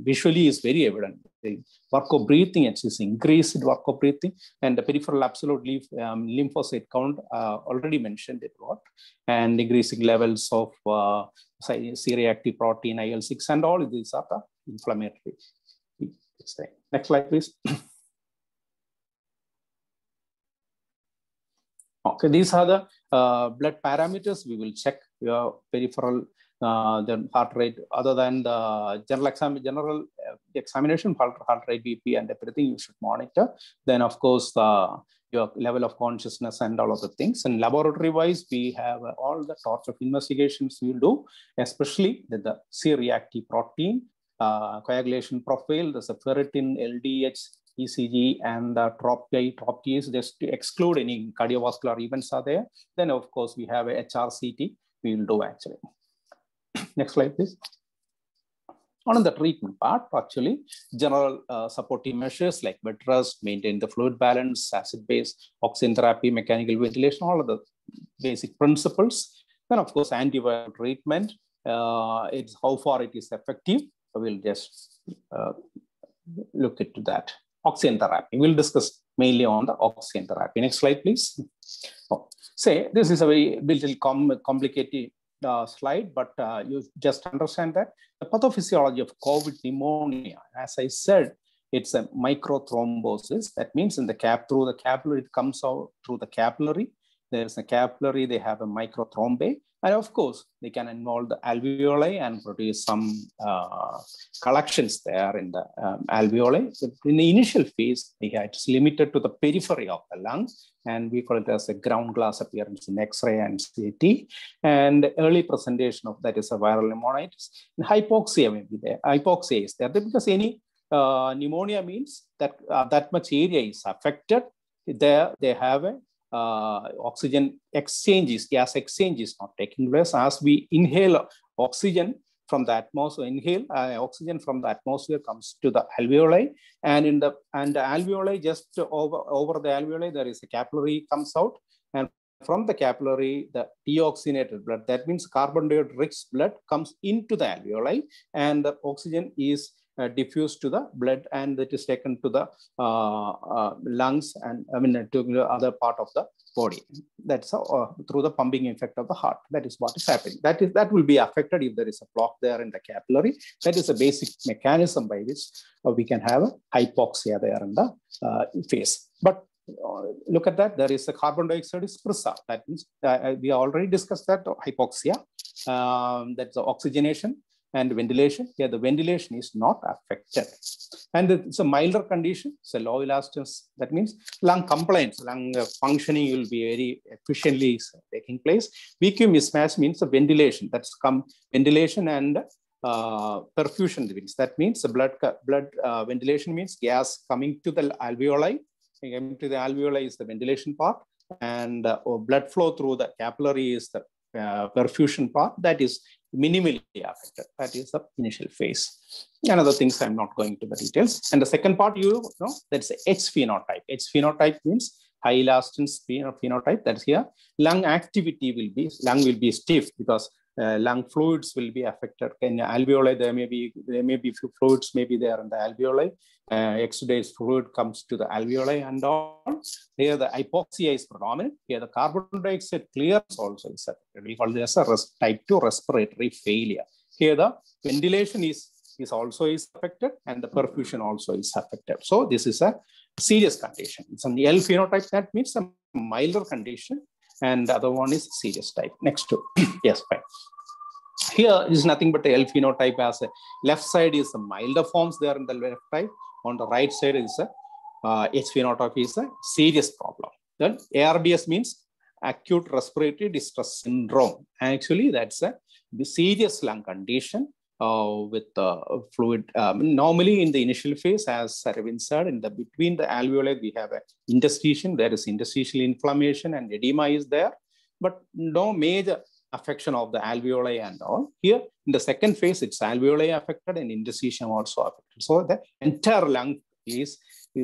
Speaker 3: visually is very evident. The workup breathing, it is increased workup breathing, and the peripheral absolute lymphocyte count already mentioned it what, and increasing levels of C-reactive protein, IL-6, and all these are the inflammatory. Next slide, please. Okay, these are the blood parameters. We will check your peripheral the heart rate, other than the general examination, heart rate, BP, and everything you should monitor. Then, of course, your level of consciousness and all of the things. And laboratory-wise, we have all the sorts of investigations we will do, especially the C-reactive protein, coagulation profile, there's a ferritin, LDH, ECG, and TROP-T is just to exclude any cardiovascular events are there. Then, of course, we have a HRCT we will do actually. Next slide, please. On the treatment part, actually, general supportive measures like bed rest, maintain the fluid balance, acid-base, oxygen therapy, mechanical ventilation, all of the basic principles. Then, of course, antiviral treatment. It's how far it is effective. So we'll just look into that. Oxygen therapy. We'll discuss mainly on the oxygen therapy. Next slide, please. Say this is a very little complicated slide, but you just understand that the pathophysiology of COVID pneumonia, as I said, it's a microthrombosis. That means in the through the capillary, it comes out through the capillary. There's a capillary, they have a microthrombi, and of course, they can involve the alveoli and produce some collections there in the alveoli. So in the initial phase, it's limited to the periphery of the lung, and we call it as a ground glass appearance in X-ray and CT. And early presentation of that is a viral pneumonitis. And hypoxia may be there. Hypoxia is there because any pneumonia means that that much area is affected. There they have a oxygen exchanges, gas exchange is not taking place. As we inhale oxygen from the atmosphere, oxygen from the atmosphere comes to the alveoli, and the alveoli, just over the alveoli, there is a capillary comes out, and from the capillary, the deoxygenated blood, that means carbon dioxide rich blood, comes into the alveoli, and the oxygen is diffused to the blood, and it is taken to the lungs and to the other part of the body. That's through the pumping effect of the heart. That is what is happening. That will be affected if there is a block there in the capillary. That is a basic mechanism by which we can have a hypoxia there in the face. But look at that. There is a carbon dioxide is preserved. That means we already discussed that hypoxia. That's the oxygenation. And ventilation, here the ventilation is not affected. And it's a milder condition, it's a low elastance. That means lung compliance, lung functioning will be very efficiently taking place. VQ mismatch means the ventilation, that's ventilation and perfusion. That means the blood ventilation means gas coming to the alveoli. Coming to the alveoli is the ventilation part, and blood flow through the capillary is the perfusion part. That is minimally affected. That is the initial phase. And other things I'm not going to the details. And the second part, that's H phenotype. H phenotype means high elastance phenotype. That's here. Lung activity will be stiff because lung fluids will be affected. In alveoli, there may be few fluids may be there in the alveoli. Exudate fluid comes to the alveoli and all. Here the hypoxia is predominant. Here the carbon dioxide clearance also is affected. We call this a type 2 respiratory failure. Here the ventilation is also affected, and the perfusion also is affected. So this is a serious condition. It's an L phenotype. That means a milder condition, and the other one is serious type. Next to yes, fine. Here is nothing but the L phenotype. As a left side is the milder forms there in the left type. On the right side is a H phenotype is a serious problem. Then ARDS means acute respiratory distress syndrome. Actually, that's a serious lung condition with fluid. Normally, in the initial phase, as Aravind said, between the alveoli, we have an interstitium. There is interstitial inflammation and edema is there, but no major affection of the alveoli and all. Here, in the second phase, it's alveoli affected and interstitium also affected. So the entire lung is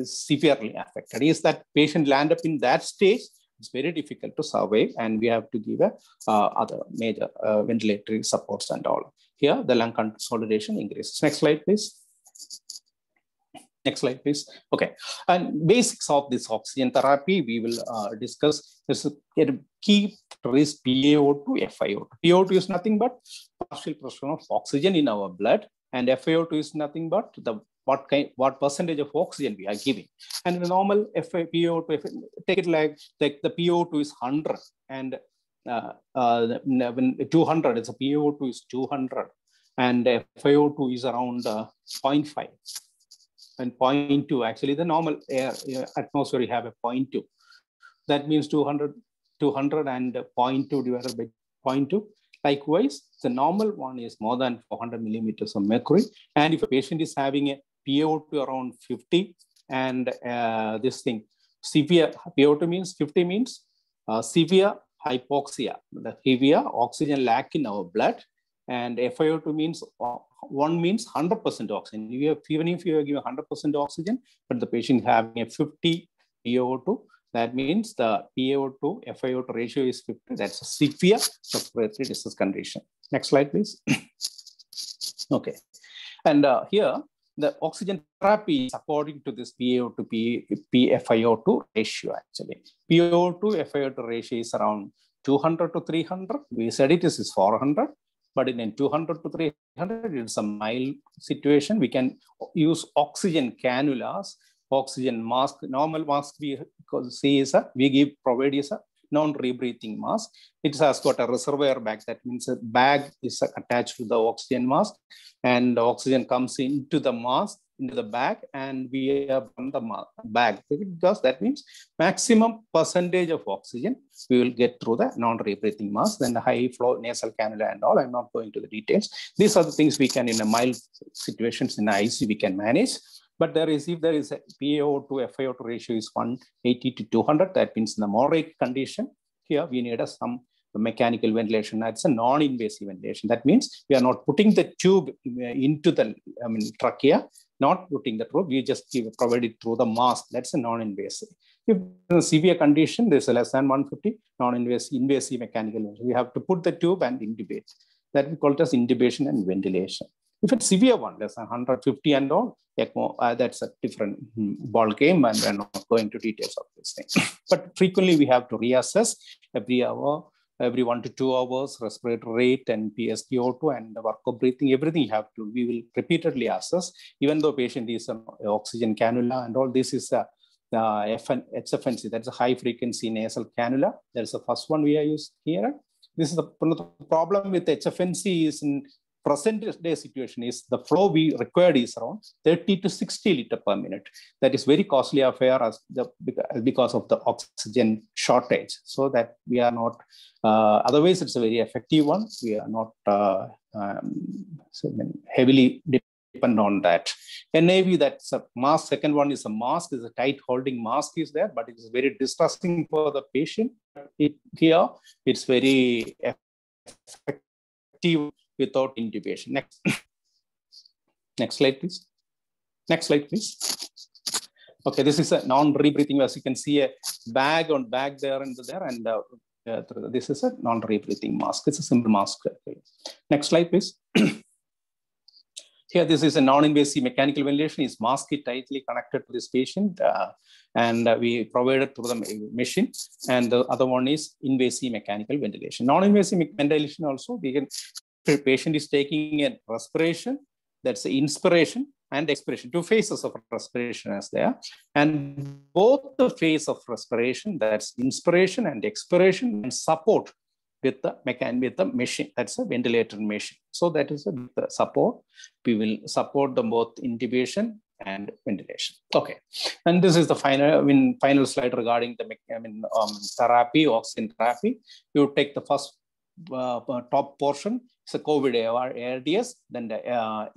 Speaker 3: severely affected. Is that patient land up in that stage, it's very difficult to survive, and we have to give other major ventilatory supports and all. Here, the lung consolidation increases. Next slide, please. Next slide, please. Okay, and basics of this oxygen therapy we will discuss. There's a key is PaO2, FiO2. PaO2 is nothing but partial pressure of oxygen in our blood, and FiO2 is nothing but what percentage of oxygen we are giving. And the normal PaO2, take it like the PaO2 is 100, and when 200, it's a PaO2 is 200, and FiO2 is around 0.5. And 0.2, actually the normal air atmosphere we have a 0.2. That means 200 and 0.2 divided by 0.2. Likewise, the normal one is more than 400 millimeters of mercury. And if a patient is having a PaO2 around 50 and this thing, severe PaO2 means 50 means severe hypoxia, the heavier oxygen lack in our blood. And FiO2 means 1 means 100% oxygen. Even if you give 100% oxygen, but the patient having a 50 PaO2, that means the PaO2 FiO2 ratio is 50. That's a severe respiratory distress condition. Next slide, please. Okay, and here the oxygen therapy is according to this PaO2 FiO2 ratio. Actually, PaO2 FiO2 ratio is around 200 to 300. We said it is 400. But in 200 to 300, it's a mild situation. We can use oxygen cannulas, oxygen mask. Normal mask we see is provide is a non-rebreathing mask. It has got a reservoir bag. That means a bag is attached to the oxygen mask, and the oxygen comes into the mask, into the bag, and we have on the bag, because that means maximum percentage of oxygen we will get through the non-rebreathing mask. Then the high flow nasal cannula and all. I'm not going to the details. These are the things we can, in a mild situations in the ICU, we can manage. But if there is a PaO to FiO2 ratio is 180 to 200, that means in the moderate condition, here we need some mechanical ventilation. That's a non-invasive ventilation. That means we are not putting the tube into the trachea, not putting the tube, we just provide it through the mask. That's a non-invasive. If in a severe condition, there's a less than 150, non-invasive mechanical ventilation. We have to put the tube and intubate. That we call it as intubation and ventilation. If it's severe one, less than 150 and all, ECMO, that's a different ball game, and we're not going to details of this thing. But frequently we have to reassess every hour, every 1 to 2 hours, respiratory rate and PSPO2 and the work of breathing, everything we will repeatedly assess, even though patient is an oxygen cannula and all. This is a HFNC, that's a high frequency nasal cannula. That's the first one we are using here. This is the problem with HFNC is in present day situation is the flow we required is around 30 to 60 liter per minute. That is very costly affair because of the oxygen shortage. So that we are not, otherwise it's a very effective one. We are not heavily depend on that. NAV, that's a mask. Second one is a mask, is a tight holding mask is there, but it is very distressing for the patient. Here, it's very effective without intubation. Next slide, please. Next slide, please. Okay, this is a non-rebreathing. As you can see, a bag there and there, and this is a non-rebreathing mask. It's a simple mask. Next slide, please. Here, this is a non-invasive mechanical ventilation. Is mask tightly connected to this patient, and we provided through the machine. And the other one is invasive mechanical ventilation. Non-invasive ventilation also, we can. The patient is taking a respiration, that's the inspiration and expiration, 2 phases of respiration as there. And both the phase of respiration, that's inspiration and expiration, and support with the machine, that's a ventilator machine. So that is the support. We will support the both intubation and ventilation. Okay, and this is the final slide regarding the therapy, oxygen therapy. You take the first top portion. It's a COVID ARDS, then the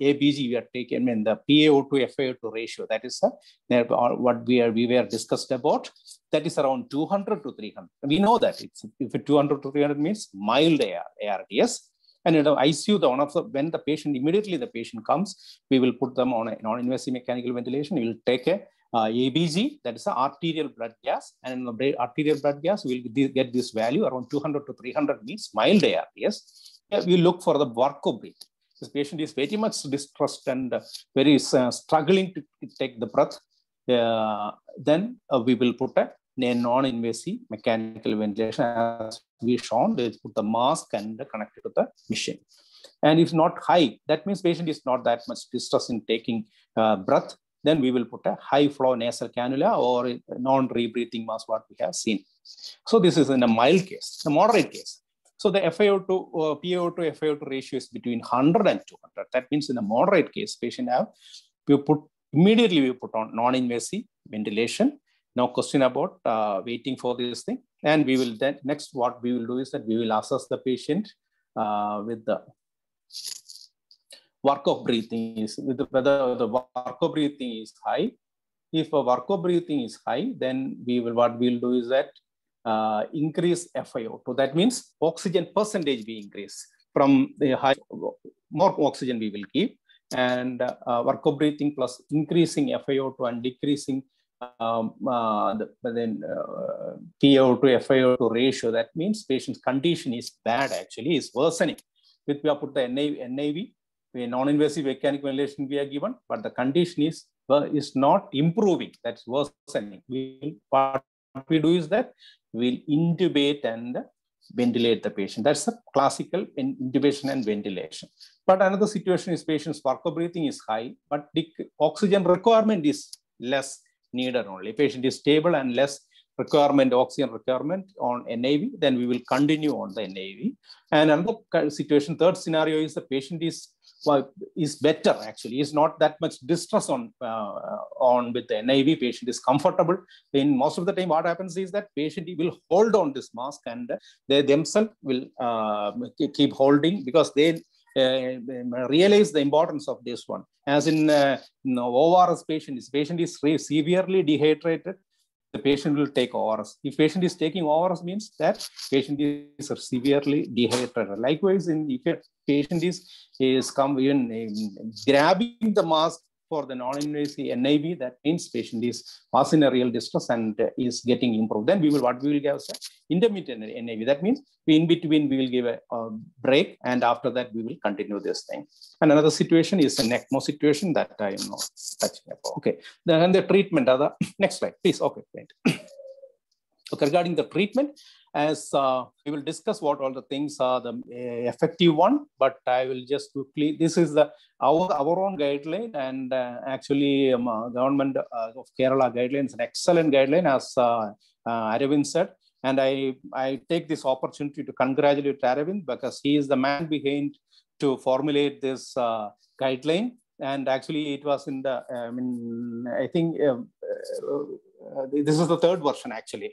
Speaker 3: ABG we are taking in the PaO to FiO2 ratio. That is what we were discussed about. That is around 200 to 300. We know that if 200 to 300 means mild ARDS. And in the ICU, when the patient comes, we will put them on a non-invasive mechanical ventilation. We will take a ABG, that is the arterial blood gas, and in the arterial blood gas, we will get this value around 200 to 300 means mild ARDS. We look for the work of breathing. This patient is very much distressed and very struggling to take the breath. Then we will put a non-invasive mechanical ventilation as we shown. They put the mask and connect it to the machine. And if not high, that means patient is not that much distressed in taking breath. Then we will put a high flow nasal cannula or non-rebreathing mask, what we have seen. So this is in a mild case, a moderate case. So the PaO2 FiO2 ratio is between 100 and 200. That means in a moderate case, patient we put on non-invasive ventilation. Now question about waiting for this thing. And we will then, next what we will do is that we will assess the patient with the work of breathing whether the work of breathing is high. If a work of breathing is high, then what we'll do is that increase FiO2. That means oxygen percentage we increase from the high, more oxygen we will give, and work of breathing plus increasing FiO2 and decreasing PaO2 FiO2 ratio. That means patient's condition is bad, actually is worsening. With we have put the NAV, non-invasive mechanical ventilation we are given, but the condition is not improving, that's worsening. What we do is that we'll intubate and ventilate the patient. That's the classical intubation and ventilation. But another situation is patient's work of breathing is high, but the oxygen requirement is less needed only. Patient is stable and less requirement, oxygen requirement on NIV, then we will continue on the NIV. And another situation, third scenario is the patient is better actually, is not that much distress on with the NIV. Patient is comfortable. In most of the time, what happens is that patient will hold on this mask and they themselves will keep holding because they realize the importance of this one. As in ORS patient, this patient is severely dehydrated, the patient will take ORS. If patient is taking ORS, means that patient is severely dehydrated. Likewise, if a patient is grabbing the mask for the non-invasive NIV, that means patient was in a real distress and is getting improved. Then we will give intermittent NIV. That means in between we will give a break, and after that we will continue this thing. And another situation is an ECMO situation that I am not touching upon. Okay, then the treatment. Next slide, please. Okay, great. Okay, regarding the treatment, as we will discuss what all the things are the effective one, but I will just quickly, this is our own guideline, and actually government of Kerala guidelines, an excellent guideline, as Aravind said. And I take this opportunity to congratulate Aravind because he is the man behind to formulate this guideline. And actually it was in the, I think this is the third version actually.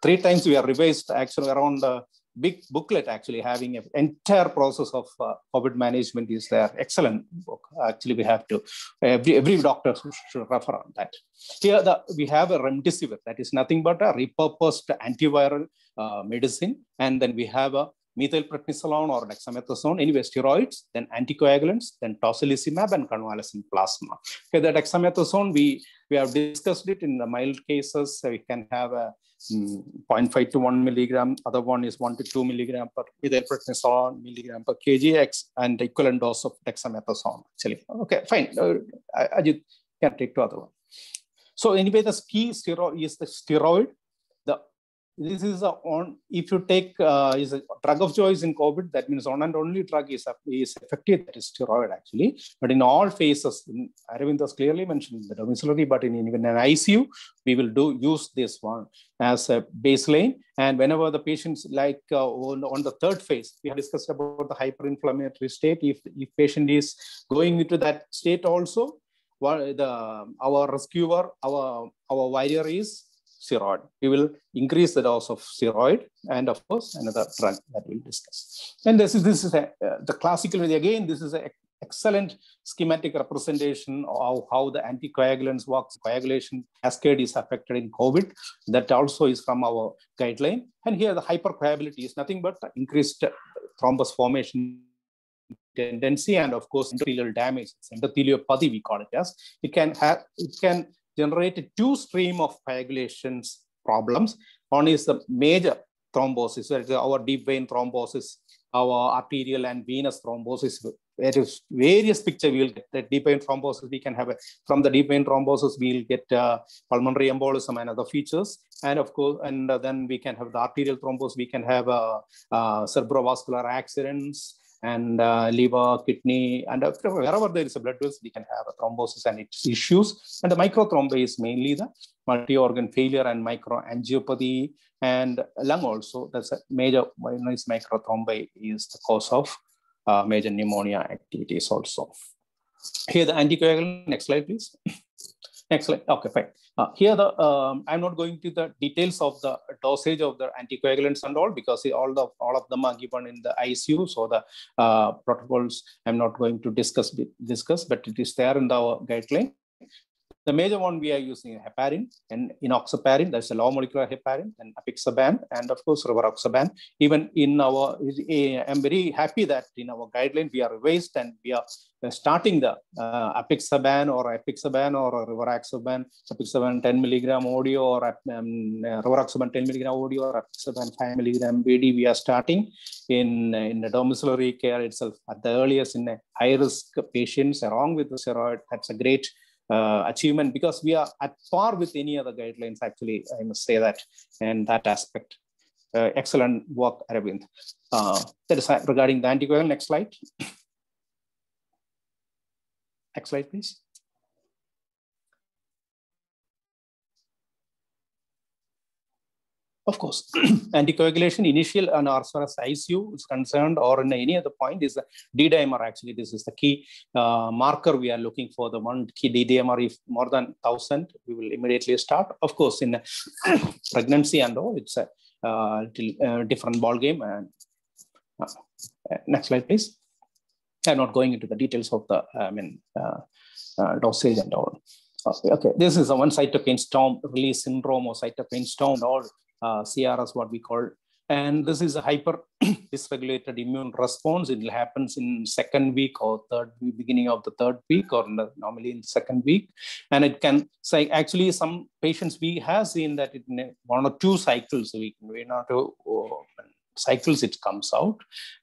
Speaker 3: 3 times we have revised actually around the big booklet, actually having an entire process of COVID management is there. Excellent book. Actually, we have to, every doctor should refer on that. Here we have a remdesivir, that is nothing but a repurposed antiviral medicine. And then we have a methylprednisolone or dexamethasone, anyway, steroids, then anticoagulants, then tocilizumab and convalescent plasma. Okay, the dexamethasone, we have discussed it in the mild cases. So we can have a 0.5 to 1 milligram. Other one is 1 to 2 milligram per methylprednisolone milligram per kg, and the equivalent dose of dexamethasone. Actually, okay, fine. Ajit can take to other one. So anyway, the key steroid is the steroid. This is if you take is a drug of choice in COVID, that means one and only drug is effective, that is steroid actually. But in all phases, Aravind has clearly mentioned the domiciliary, but even in an ICU, we will use this one as a baseline. And whenever the patients like on the third phase, we have discussed about the hyperinflammatory state. If patient is going into that state also, our rescuer, our warrior is steroid. We will increase the dose of steroid, and of course another drug that we'll discuss. And this is the classical. Again, this is an excellent schematic representation of how the anticoagulants works. Coagulation cascade is affected in COVID. That also is from our guideline. And here the hypercoagulability is nothing but increased thrombus formation tendency, and of course endothelial damage. It's endotheliopathy, we call it as. It can generate a 2 stream of coagulations problems. One is the major thrombosis, our deep vein thrombosis, our arterial and venous thrombosis. There is various picture we will get. The deep vein thrombosis, we can have from the deep vein thrombosis, we will get pulmonary embolism and other features. And of course, and then we can have the arterial thrombosis, we can have cerebrovascular accidents, and liver, kidney, and wherever there is a blood vessel, we can have a thrombosis and its issues. And the microthrombi is mainly the multi-organ failure and microangiopathy, and lung also. That's a major microthrombi is the cause of major pneumonia activities also. Here the anticoagulant. Next slide, please. Next slide. Okay, fine. Here I'm not going to the details of the dosage of the anticoagulants and all, because all of them are given in the ICU. So the protocols I'm not going to discuss, but it is there in the guideline. The major one we are using heparin and enoxaparin, that's a low molecular heparin, and apixaban, and of course rivaroxaban. Even in our, I'm very happy that in our guideline we are revised and we are starting the apixaban or rivaroxaban, apixaban 10 milligram audio or rivaroxaban 10 milligram audio or apixaban 5 milligram BD. We are starting in the domiciliary care itself at the earliest in high risk patients along with the steroid. That's a great achievement, because we are at par with any other guidelines, actually, I must say that, and that aspect. Excellent work, Aravind. That is regarding the anticoagulant. Next slide. Next slide, please. Of course, anticoagulation initial and as far as ICU is concerned or in any other point is the D-dimer. Actually, this is the key marker we are looking for. The one key D-dimer, if more than 1,000, we will immediately start. Of course, in pregnancy and all, it's a different ball game. And next slide, please. I'm not going into the details of the dosage and all. Okay, this is a one cytokine storm release syndrome or cytokine storm or CRS, what we call. And this is a hyper dysregulated immune response. It happens in second week or beginning of the third week, or normally in the second week. And it can say, actually, some patients we have seen that in 1 or 2 cycles we not cycles it comes out,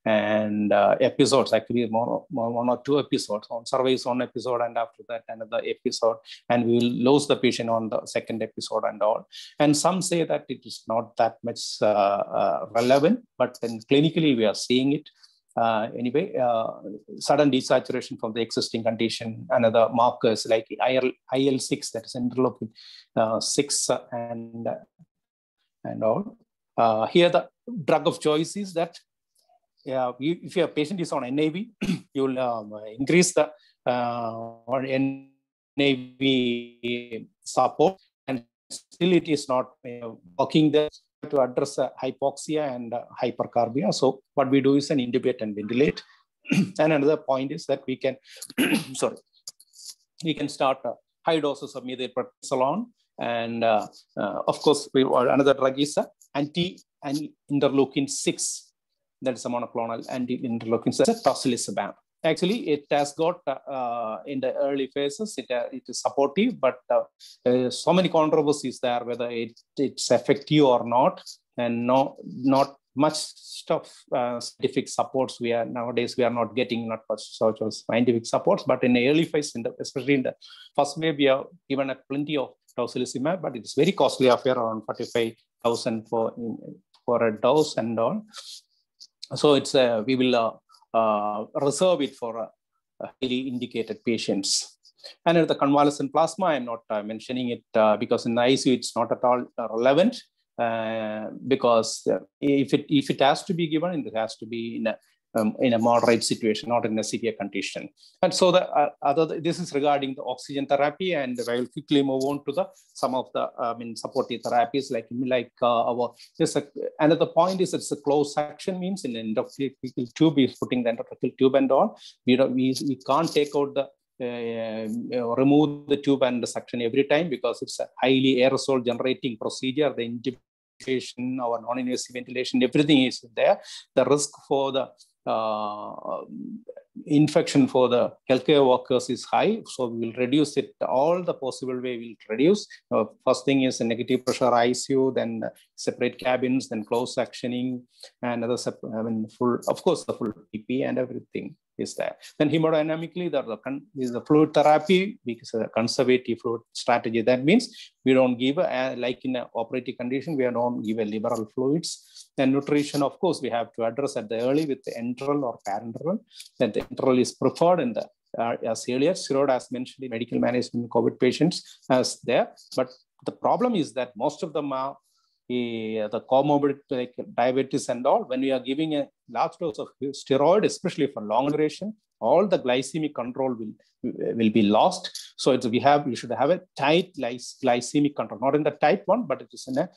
Speaker 3: and episodes, actually more 1 or 2 episodes. On surveys 1 episode, and after that another episode, and we will lose the patient on the second episode and all. And some say that it is not that much relevant, but then clinically we are seeing it. Anyway, sudden desaturation from the existing condition, another markers like IL-6, that is interleukin 6 and all. Here the drug of choice is that if your patient is on NAV, you will increase the NAV support, and still it is not working there to address hypoxia and hypercarbia. So what we do is an intubate and ventilate. And another point is that we can, we can start high doses of methylprednisolone. And of course, another drug is anti-interleukin 6. That is a monoclonal anti-interleukin 6, tocilizumab. Actually, it has got in the early phases, it is supportive, but so many controversies there whether it's effective or not, and not much stuff scientific supports. Nowadays we are not getting not much scientific supports, but in the early phase, especially in the first wave, we are given plenty of tocilizumab, but it is very costly, affair around 45,000 for a dose and all. So it's we will reserve it for highly indicated patients. And in the convalescent plasma, I'm not mentioning it because in the ICU it's not at all relevant, because if it has to be given, it has to be in a moderate situation, not in a severe condition. And so the this is regarding the oxygen therapy, and I will quickly move on to some of the supportive therapies like another point is it's a closed section, means in an endotracheal tube is putting the endotracheal tube and all. We can't take out the remove the tube and the suction every time, because it's a highly aerosol generating procedure. The intubation or non-invasive ventilation, everything is there. The risk for the infection for the healthcare workers is high, so we will reduce it all the possible way. We'll reduce. First thing is a negative pressure ICU, then separate cabins, then closed sectioning, and other full, of course, the full PP and everything is there. Then hemodynamically, is the fluid therapy, because a conservative fluid strategy. That means we don't give like in an operative condition, we don't give liberal fluids. Then nutrition, of course, we have to address at the early with the enteral or parenteral. Then the enteral is preferred in the as earlier steroid, as mentioned in medical management COVID patients as there. But the problem is that most of them are the comorbid like diabetes and all. When we are giving a large dose of steroid, especially for long duration, all the glycemic control will be lost. So we should have a tight glycemic control, not in the type 1, but it is in a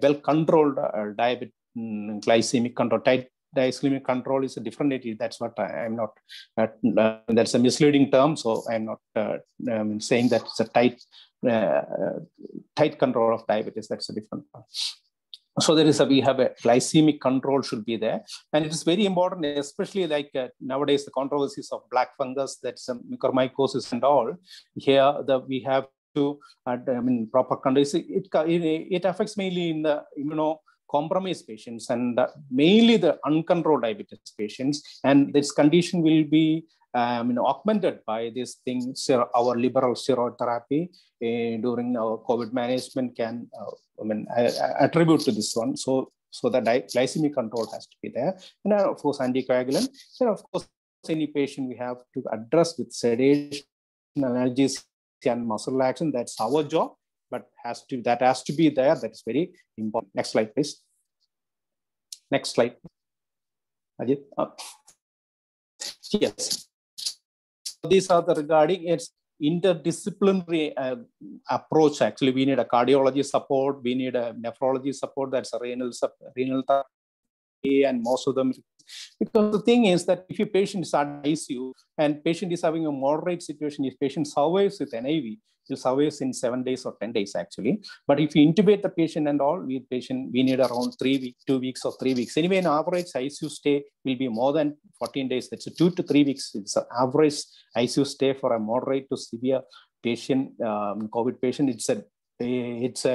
Speaker 3: well-controlled diabetes glycemic control. Tight glycemic control is a different entity. That's what I'm not. That's a misleading term. So I'm not saying that it's a tight control of diabetes. That's a different one. So we have a glycemic control should be there. And it is very important, especially like nowadays, the controversies of black fungus, that's mucormycosis and all. Here, we have to, proper conditions. It affects mainly in the immunocompromised patients and mainly the uncontrolled diabetes patients. And this condition will be augmented by these things. Our liberal steroid therapy during our COVID management can attribute to this one. So the glycemic control has to be there. And of course, anticoagulant. And of course, any patient we have to address with sedation, analgesia, and muscle action. That's our job. but that has to be there. That is very important. Next slide, please. Next slide. Ajit. Yes. These are the regarding its interdisciplinary approach. Actually, we need a cardiology support, we need a nephrology support, that's a renal therapy, and most of them. Because the thing is that if your patient is at ICU and patient is having a moderate situation, if patient survives with NIV, he survives in 7 days or 10 days actually. But if you intubate the patient and all, we need around 3 weeks, 2 weeks or 3 weeks. Anyway, an average ICU stay will be more than 14 days. That's 2 to 3 weeks. It's an average ICU stay for a moderate to severe patient, COVID patient. It's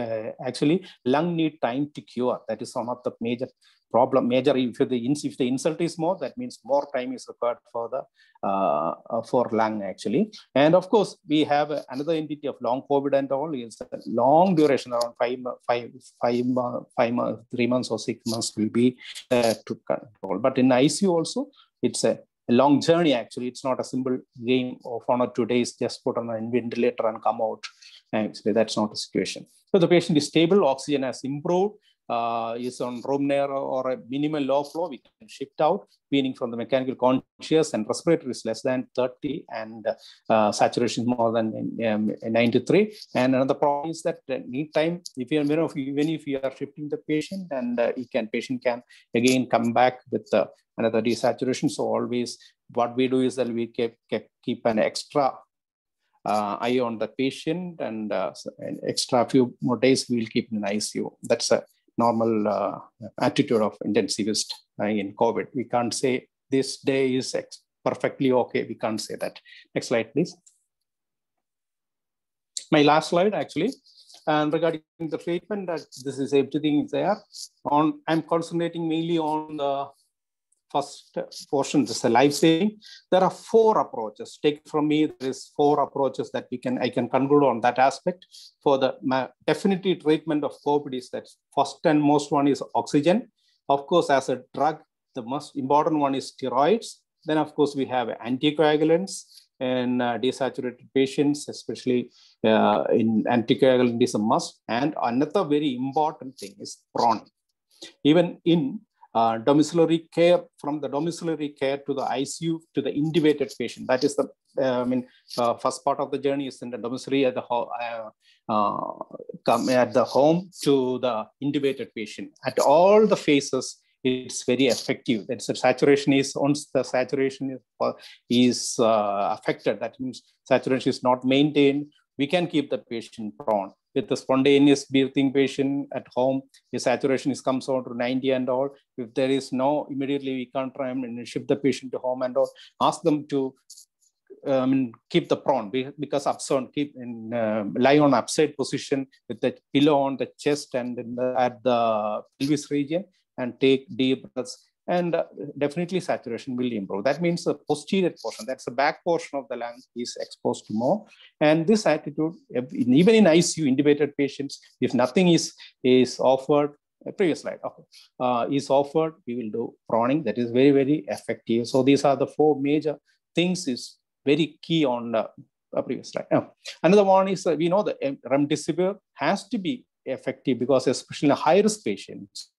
Speaker 3: actually lung need time to cure. That is one of the major problem. If the insult is more, that means more time is required for the for lung actually. And of course, we have another entity of long COVID and all is long duration, around 3 months or 6 months will be to control. But in ICU also, it's a long journey actually. It's not a simple game of 1 or 2 days, just put on a ventilator and come out. Actually, that's not the situation. So the patient is stable, oxygen has improved, is on room air or a minimal low flow, we can shift out, meaning from the mechanical conscious, and respiratory is less than 30 and saturation more than 93. And another problem is that need time, even if you are shifting the patient, and patient can again come back with another desaturation. So always what we do is that we keep an extra eye on the patient, and an extra few more days we'll keep in ICU. That's a normal attitude of intensivist in COVID. We can't say this day is perfectly okay. We can't say that. Next slide, please. My last slide, actually. And regarding the treatment, that this is everything there. I'm concentrating mainly on the first portion, this is a life-saving. There are 4 approaches. Take from me, there is 4 approaches that I can conclude on that aspect. For the definitive treatment of COVID is that first and most one is oxygen. Of course, as a drug, the most important one is steroids. Then of course we have anticoagulants in desaturated patients, especially in anticoagulant is a must. And another very important thing is proning. Even in domiciliary care, from the domiciliary care to the ICU to the intubated patient. That is the first part of the journey is in the domiciliary at the home to the intubated patient. At all the phases, it's very effective. That's the saturation is, once the saturation is affected, that means saturation is not maintained, we can keep the patient prone. With the spontaneous breathing patient at home, the saturation comes out to 90 and all. If there is no, immediately we can't try and shift the patient to home and all. Ask them to keep the prone, because upside, lie on upside position with the pillow on the chest and at the pelvis region, and take deep breaths. And definitely saturation will improve. That means the posterior portion, that's the back portion of the lung, is exposed to more. And this attitude, even in ICU intubated patients, if nothing is offered, previous slide, is offered, we will do proning. That is very, very effective. So these are the 4 major things is very key on the previous slide. Another one is, we know that remdesivir has to be effective, because especially in high-risk patients,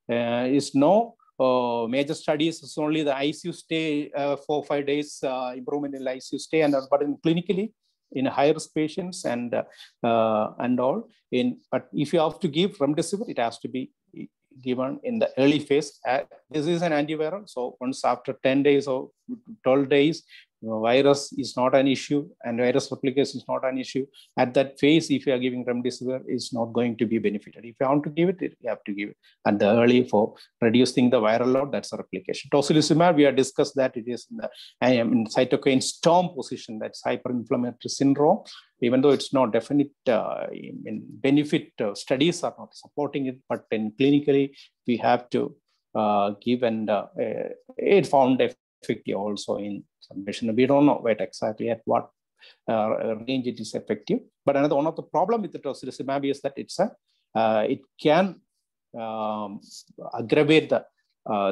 Speaker 3: is no major studies, it's only the ICU stay, 4 or 5 days improvement in ICU stay, but in clinically in high risk patients and all. But if you have to give remdesivir, it has to be given in the early phase. This is an antiviral, so once after 10 days or 12 days, virus is not an issue, and virus replication is not an issue. At that phase, if you are giving remdesivir, it's not going to be benefited. If you want to give it, you have to give it at the early for reducing the viral load. That's a replication. Tocilizumab, we have discussed that it is in cytokine storm position. That's hyperinflammatory syndrome. Even though it's not definite in benefit, studies are not supporting it, but in clinically we have to give, and it found effective also in some patients. We don't know exactly at what range it is effective. But another one of the problem with the tocilizumab is that it can aggravate the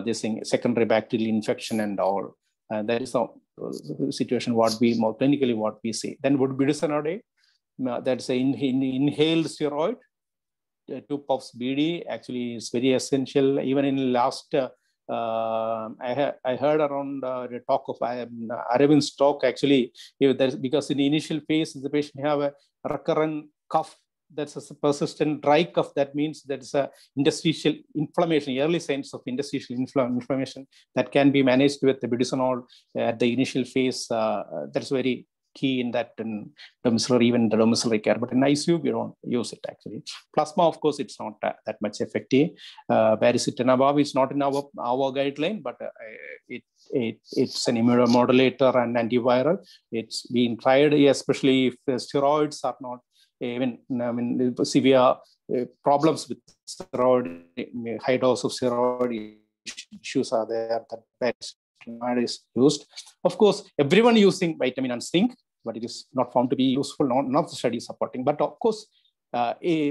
Speaker 3: this thing, secondary bacterial infection and all. That is the situation what we more clinically what we see. Then budesonide, that's an inhaled steroid. 2 puffs BD actually is very essential. Even in last, I heard around the talk of Arvind's talk actually, because in the initial phase, the patient have a recurrent cough. That's a persistent dry cough. That means that's a interstitial inflammation, early signs of interstitial inflammation that can be managed with the budesonide at the initial phase. That's very key in that in domiciliary, even the domiciliary care. But in ICU, we don't use it actually. Plasma, of course, it's not that much effective. Baricitinib is not in our guideline, but it's an immunomodulator and antiviral. It's being tried, especially if the steroids are not even, I mean, severe problems with steroid, high dose of steroid issues are there, that is used. Of course, everyone using vitamin and zinc, but it is not found to be useful, not the study supporting. But of course,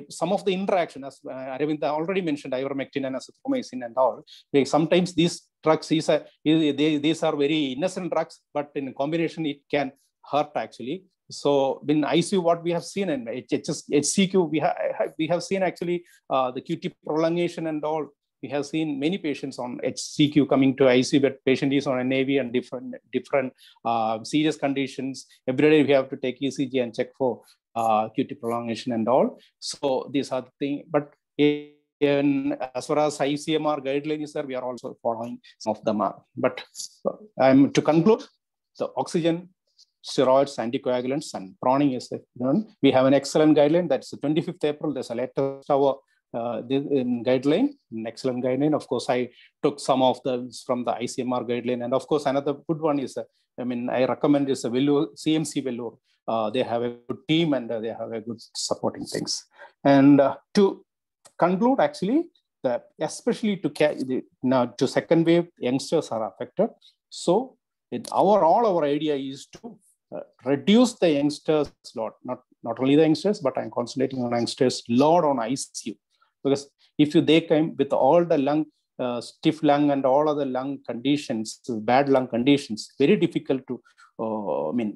Speaker 3: some of the interaction, as Arvind already mentioned, ivermectin and azithromycin and all, sometimes these drugs, these are very innocent drugs, but in combination, it can hurt actually. So in ICU, what we have seen in HCQ, we have seen actually the QT prolongation and all. We have seen many patients on HCQ coming to ICU, but patient is on NAV and different serious conditions. Every day we have to take ECG and check for QT prolongation and all. So these are the things. But as far as ICMR guidelines is there, we are also following some of them. But to conclude, the oxygen, steroids, anticoagulants, and proning is done. We have an excellent guideline. That's the 25th April. There's a latest guideline, an excellent guideline. Of course, I took some of those from the ICMR guideline. And of course, another good one is, I recommend is a Vellore, CMC Vellore. They have a good team and they have a good supporting things. And to conclude, actually, especially to second wave, youngsters are affected. So all our idea is to reduce the youngsters load, not only the youngsters, but I'm concentrating on youngsters load on ICU. Because if they came with all the lung, stiff lung and all other lung conditions, bad lung conditions, very difficult to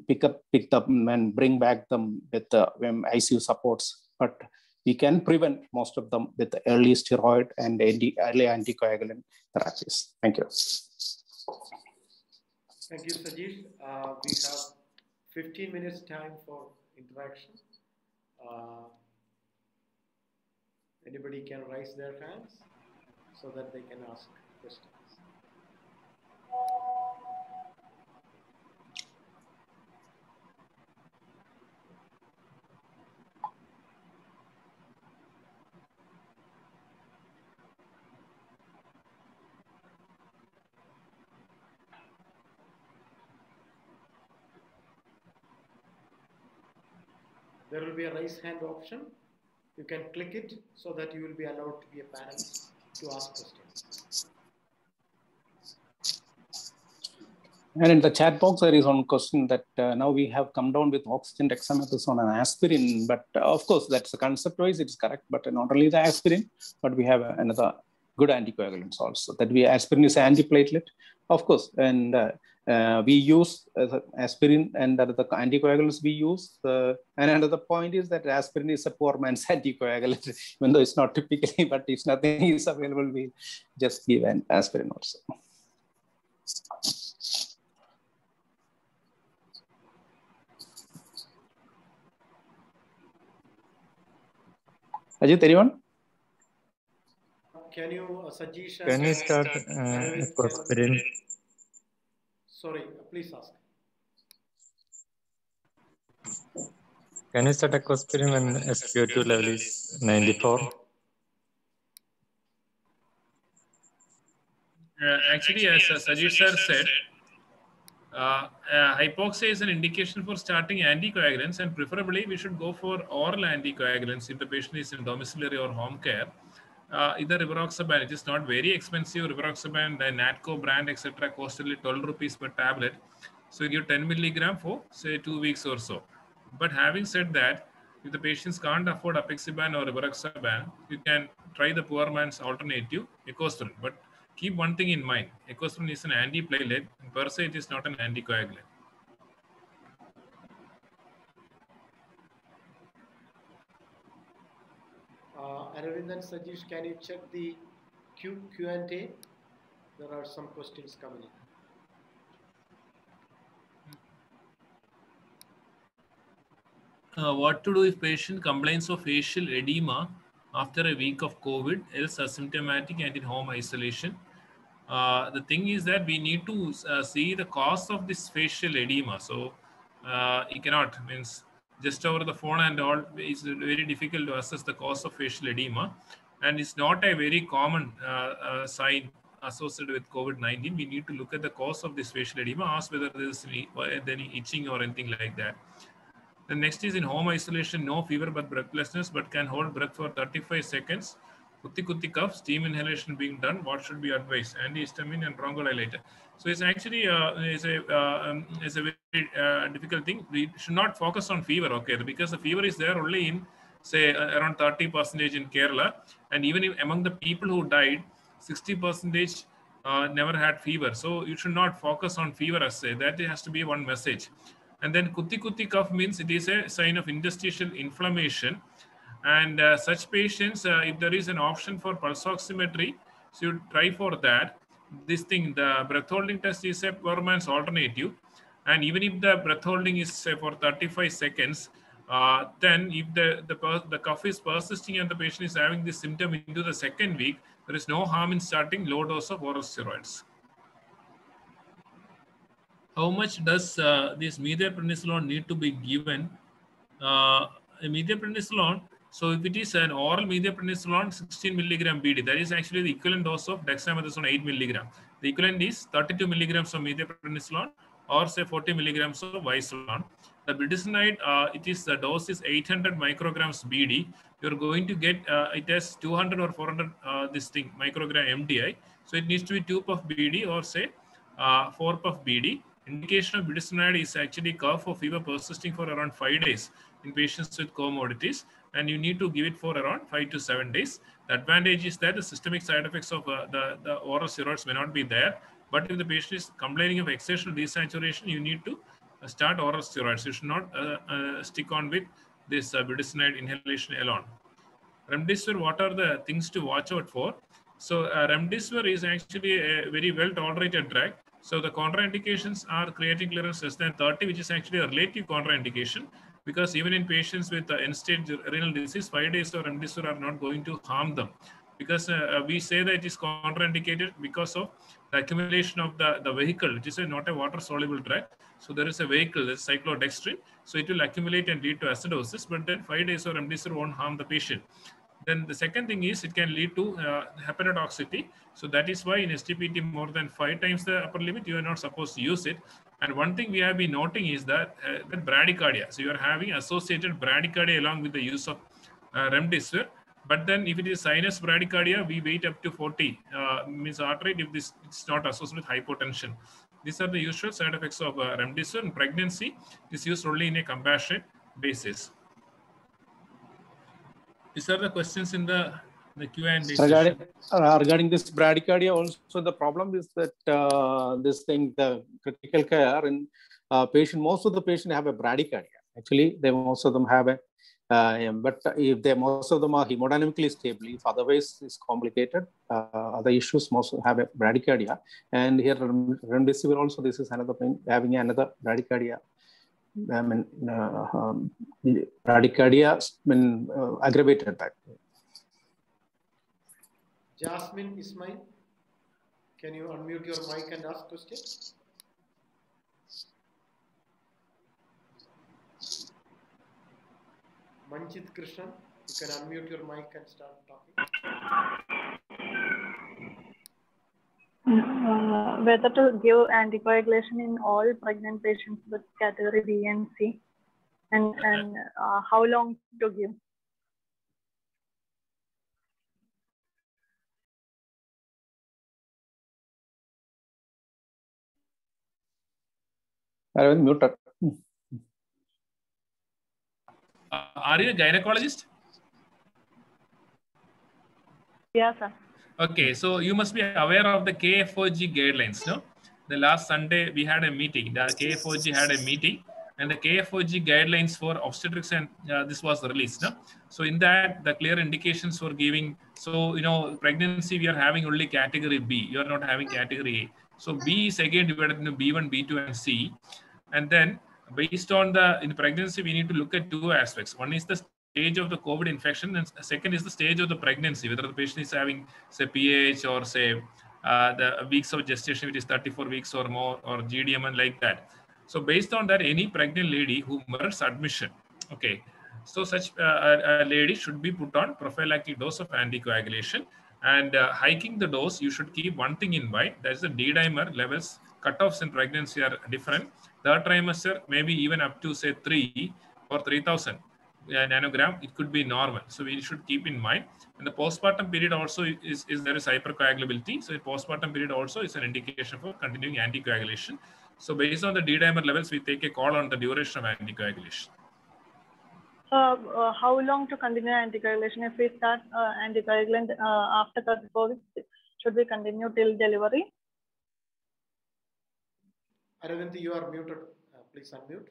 Speaker 3: pick up and bring back them with ICU supports. But we can prevent most of them with the early steroid and early anticoagulant therapies. Thank you.
Speaker 2: Thank you, Sajeesh. We have 15 minutes time for interaction. Anybody can raise their hands so that they can ask questions. There will be a raise hand option. You can click it so that you will be allowed to be a panelist to ask questions.
Speaker 3: And in the chat box, there is one question that now we have come down with oxygen, dexamethasone, and aspirin. But of course, that's the concept-wise, it's correct. But not only the aspirin, but we have another good anticoagulants also. Aspirin is antiplatelet, of course. And we use aspirin and the anticoagulants we use. And another point is that aspirin is a poor man's anticoagulant, even though it's not typically, but if nothing is available, we just give an aspirin also. Ajit, anyone?
Speaker 2: Can you, Sajeesh?
Speaker 4: Can you start aspirin?
Speaker 2: Sorry, please ask.
Speaker 4: Can you start aspirin when SpO2 level is 94?
Speaker 1: Actually, as Sajeesh sir said, hypoxia is an indication for starting anticoagulants, and preferably we should go for oral anticoagulants if the patient is in domiciliary or home care. Either rivaroxaban, it is not very expensive. Rivaroxaban, the Natco brand, etc., cost only 12 rupees per tablet. So you give 10 milligram for say 2 weeks or so. But having said that, if the patients can't afford apixaban or rivaroxaban, you can try the poor man's alternative, ecospirin. But keep one thing in mind: ecospirin is an antiplatelet, and per se it is not an anticoagulant.
Speaker 2: Aravind and Sajesh, can you check the Q&A? There are some questions coming in.
Speaker 1: What to do if patient complains of facial edema after a week of COVID, else asymptomatic and in home isolation? The thing is that we need to see the cause of this facial edema. So you cannot, means just over the phone and all, it's very difficult to assess the cause of facial edema. And it's not a very common sign associated with COVID-19. We need to look at the cause of this facial edema, ask whether there is any itching or anything like that. The next is in home isolation, no fever but breathlessness, but can hold breath for 35 seconds. Kutti cough, steam inhalation being done. What should be advised? Antihistamine and bronchodilator. So it's actually is a very difficult thing. We should not focus on fever, okay? Because the fever is there only in, say, around 30% in Kerala, and even among the people who died, 60% never had fever. So you should not focus on fever as say. That has to be one message. And then kutti cough means it is a sign of interstitial inflammation. And such patients, if there is an option for pulse oximetry, so you try for that. This thing, the breath holding test is a poor man's alternative. And even if the breath holding is say for 35 seconds, then if the cough is persisting and the patient is having this symptom into the second week, there is no harm in starting low dose of oral steroids. How much does this methylprednisolone need to be given? Methylprednisolone, so if it is an oral methylprednisolone 16 milligram BD, that is actually the equivalent dose of dexamethasone 8 milligram. The equivalent is 32 milligrams of methylprednisolone or say 40 milligrams of Visolon. The budesonide, the dose is 800 micrograms BD. You're going to get it has 200 or 400 microgram MDI. So it needs to be 2 puff BD or say 4 puff BD. Indication of budesonide is actually cough or fever persisting for around 5 days in patients with comorbidities, and you need to give it for around 5 to 7 days. The advantage is that the systemic side effects of the oral steroids may not be there, but if the patient is complaining of exertional desaturation, you need to start oral steroids. You should not stick on with this budesonide inhalation alone. Remdesivir, what are the things to watch out for? So Remdesivir is actually a very well tolerated drug. So the contraindications are creatinine clearance less than 30, which is actually a relative contraindication, because even in patients with end-stage renal disease, 5 days of Remdesivir are not going to harm them. Because we say that it is contraindicated because of the accumulation of the vehicle. It is not a water-soluble drug. So there is a vehicle, the cyclodextrin. So it will accumulate and lead to acidosis, but then 5 days of Remdesivir won't harm the patient. Then the second thing is it can lead to hepatotoxicity. So that is why in STPT more than 5 times the upper limit, you are not supposed to use it. And one thing we have been noting is that bradycardia. So you are having associated bradycardia along with the use of Remdesivir. But then if it is sinus bradycardia, we wait up to 40 means heart rate if this is not associated with hypotension. These are the usual side effects of Remdesivir. In pregnancy, is used only in a compassionate basis. These are the questions in the Q&A session.
Speaker 3: Regarding this bradycardia, also the problem is that the critical care in patient, most of the patients have a bradycardia. Actually, most of them have a, but if most of them are hemodynamically stable, if otherwise it's complicated, other issues most have a bradycardia. And here, Remdesivir also, this is another thing, having another bradycardia. Bradycardia aggravated that.
Speaker 2: Jasmine Ismail, can you unmute your mic and ask questions? Manjit Krishnan, you can unmute your mic and start talking.
Speaker 5: Whether to give anticoagulation in all pregnant patients with category B and C, and how long to give?
Speaker 3: Muted.
Speaker 1: Are you a gynecologist?
Speaker 5: Yeah, sir.
Speaker 1: Okay, so you must be aware of the KFOG guidelines, no? The last Sunday we had a meeting. The KFOG had a meeting, and the KFOG guidelines for obstetrics and this was released. No? So in that, the clear indications for giving, so, pregnancy, we are having only category B. You are not having category A. So B is again divided into B1, B2, and C. And then based on in pregnancy, we need to look at two aspects. One is the stage of the COVID infection, and second is the stage of the pregnancy, whether the patient is having, say, PAH or say the weeks of gestation, which is 34 weeks or more, or GDM and like that. So based on that, any pregnant lady who merits admission, okay, so such a lady should be put on prophylactic dose of anticoagulation, and hiking the dose, you should keep one thing in mind, that's the D-dimer levels. Cutoffs in pregnancy are different. Third trimester, maybe even up to say 3 or 3000 nanogram, it could be normal. So we should keep in mind. And the postpartum period also is there is hypercoagulability. So postpartum period also is an indication for continuing anticoagulation. So based on the D-dimer levels, we take a call on the duration of anticoagulation.
Speaker 5: How long to continue anticoagulation? If we start anticoagulant after 34 weeks, should we continue till delivery?
Speaker 2: Aravind, you are muted. Please unmute.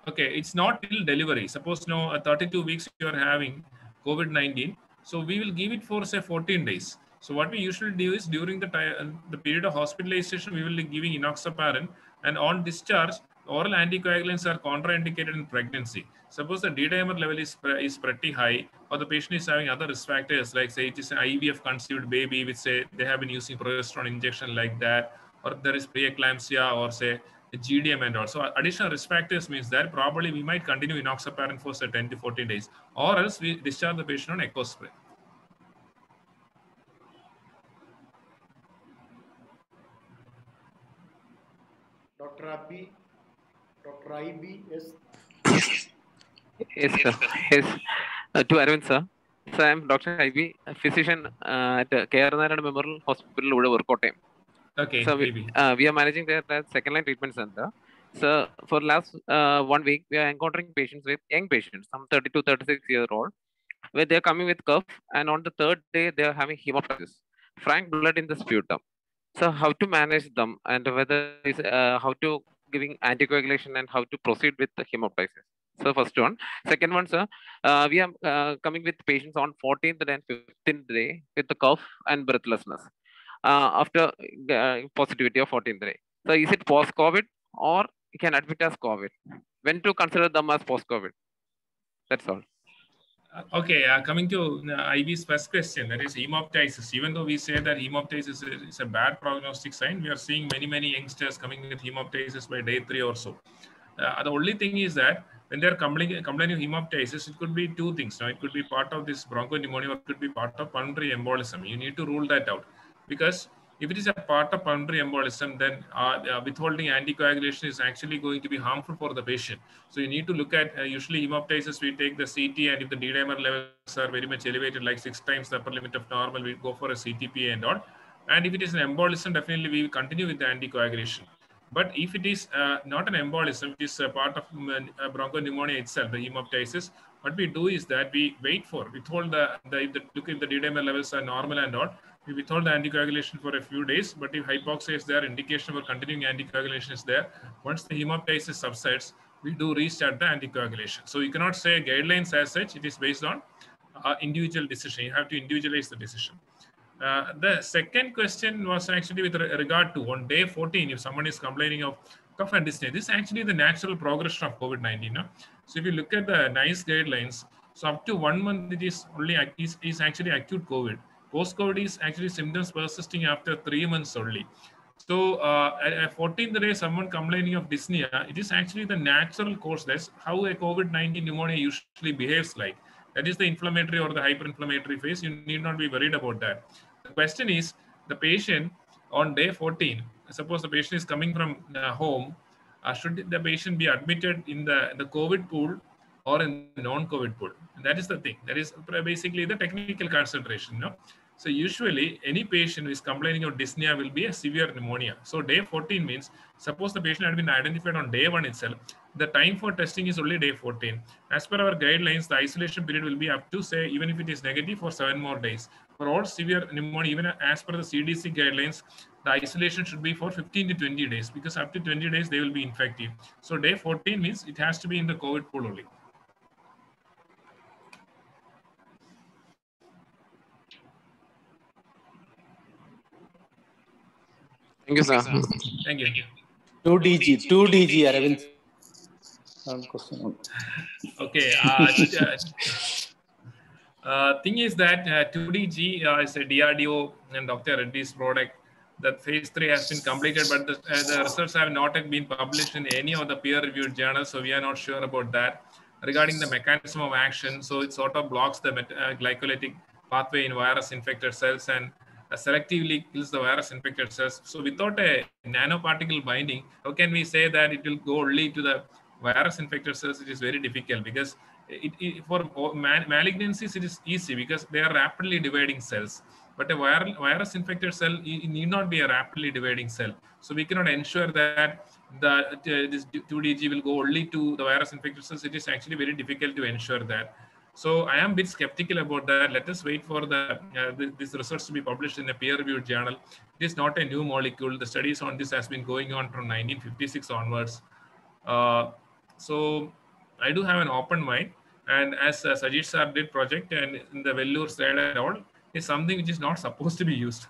Speaker 1: Okay, it's not till delivery. Suppose 32 weeks you are having COVID-19. So we will give it for say 14 days. So what we usually do is during the period of hospitalization, we will be giving enoxaparin, and on discharge, oral anticoagulants are contraindicated in pregnancy. Suppose the D-dimer level is pretty high, or the patient is having other risk factors, like say it is an IVF conceived baby, which say they have been using progesterone injection like that, or there is preeclampsia, or say GDM and all. So additional risk factors means that probably we might continue enoxaparin for say 10 to 14 days, or else we discharge the patient on echo spray.
Speaker 2: Dr. Abi, yes.
Speaker 6: Yes, sir. Yes. To Aravind, sir. So I am Dr. Ibi, a physician at K.R. Narayan Memorial Hospital, Kottayam.
Speaker 1: Okay.
Speaker 6: So we are managing their second line treatment center. So for last 1 week, we are encountering patients with young patients, some 32, 36-year-old, where they are coming with cough, and on the third day they are having hemoptysis, frank blood in the sputum. So how to manage them, and whether is how to giving anticoagulation and how to proceed with the hemoptysis. So first one. Second one, sir, we are coming with patients on 14th and 15th day with the cough and breathlessness after positivity of 14th day. So is it post-COVID, or you can admit as COVID? When to consider them as post-COVID? That's all.
Speaker 1: Okay, coming to Ivy's first question, that is hemoptysis. Even though we say that hemoptysis is a bad prognostic sign, we are seeing many youngsters coming with hemoptysis by day 3 or so. The only thing is that when they are complaining of hemoptysis, it could be two things. Now, it could be part of this bronchopneumonia, or it could be part of pulmonary embolism. You need to rule that out, because if it is a part of pulmonary embolism, then withholding anticoagulation is actually going to be harmful for the patient. So you need to look at, usually hemoptysis, we take the CT, and if the D-dimer levels are very much elevated, like 6 times the upper limit of normal, we go for a CTPA and all. And if it is an embolism, definitely we will continue with the anticoagulation. But if it is not an embolism, it is a part of bronchopneumonia itself, the hemoptysis, what we do is that we withhold if the D-dimer levels are normal and all, we withhold the anticoagulation for a few days. But if hypoxia is there, indication for continuing anticoagulation is there, once the hemoptysis subsides, we do restart the anticoagulation. So you cannot say guidelines as such. It is based on individual decision. You have to individualize the decision. The second question was actually with regard to on day 14, if someone is complaining of cough and dyspnea, this is actually the natural progression of COVID-19. No? So if you look at the NICE guidelines, so up to 1 month, it is only is actually acute COVID. Post-COVID is actually symptoms persisting after 3 months only. So at 14th day, someone complaining of dyspnea, it is actually the natural course. That's how a COVID-19 pneumonia usually behaves like. That is the inflammatory or the hyperinflammatory phase. You need not be worried about that. The question is, the patient on day 14, suppose the patient is coming from home, should the patient be admitted in the COVID pool or in the non-COVID pool? And that is the thing. That is basically the technical consideration. No? So usually any patient who is complaining of dyspnea will be a severe pneumonia. So day 14 means, suppose the patient had been identified on day 1 itself, the time for testing is only day 14. As per our guidelines, the isolation period will be up to, say, even if it is negative, for 7 more days. For all severe pneumonia, even as per the CDC guidelines, the isolation should be for 15 to 20 days, because up to 20 days they will be infective. So day 14 means it has to be in the COVID pool only.
Speaker 6: Thank you, sir.
Speaker 1: Thank you.
Speaker 3: 2DG, Aravind.
Speaker 1: Okay. Thing is that 2DG is a DRDO and Dr. Reddy's product. That phase 3 has been completed, but the results have not yet been published in any of the peer-reviewed journals, so we are not sure about that. Regarding the mechanism of action, so it sort of blocks the glycolytic pathway in virus-infected cells and selectively kills the virus-infected cells. So without a nanoparticle binding, how can we say that it will go only to the virus-infected cells? It is very difficult, because for malignancies, it is easy because they are rapidly dividing cells. But a virus-infected cell need not be a rapidly dividing cell. So we cannot ensure that this 2DG will go only to the virus-infected cells. It is actually very difficult to ensure that. So I am a bit skeptical about that. Let us wait for this research to be published in a peer-reviewed journal. It is not a new molecule. The studies on this has been going on from 1956 onwards. So I do have an open mind. And as Sajid sir did project and in the Vellore side and all, is something which is not supposed to be used.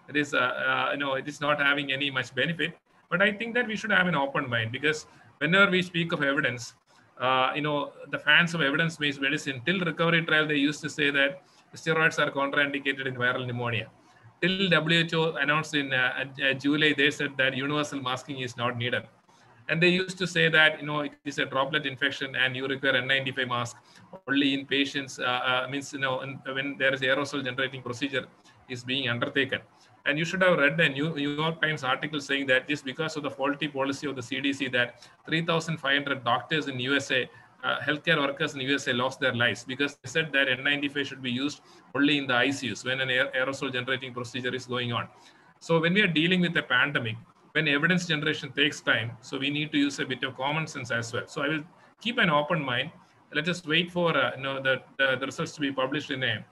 Speaker 1: It is, it is not having any much benefit. But I think that we should have an open mind, because whenever we speak of evidence, the fans of evidence-based medicine, till recovery trial, they used to say that steroids are contraindicated in viral pneumonia. Till WHO announced in July, they said that universal masking is not needed. And they used to say that, it is a droplet infection and you require N95 mask only in patients, when there is aerosol generating procedure is being undertaken. And you should have read a New York Times article saying that this because of the faulty policy of the CDC that 3,500 doctors in USA, healthcare workers in USA lost their lives because they said that N95 should be used only in the ICUs when an aerosol generating procedure is going on. So when we are dealing with a pandemic, when evidence generation takes time, so we need to use a bit of common sense as well. So I will keep an open mind. Let us wait for the results to be published in a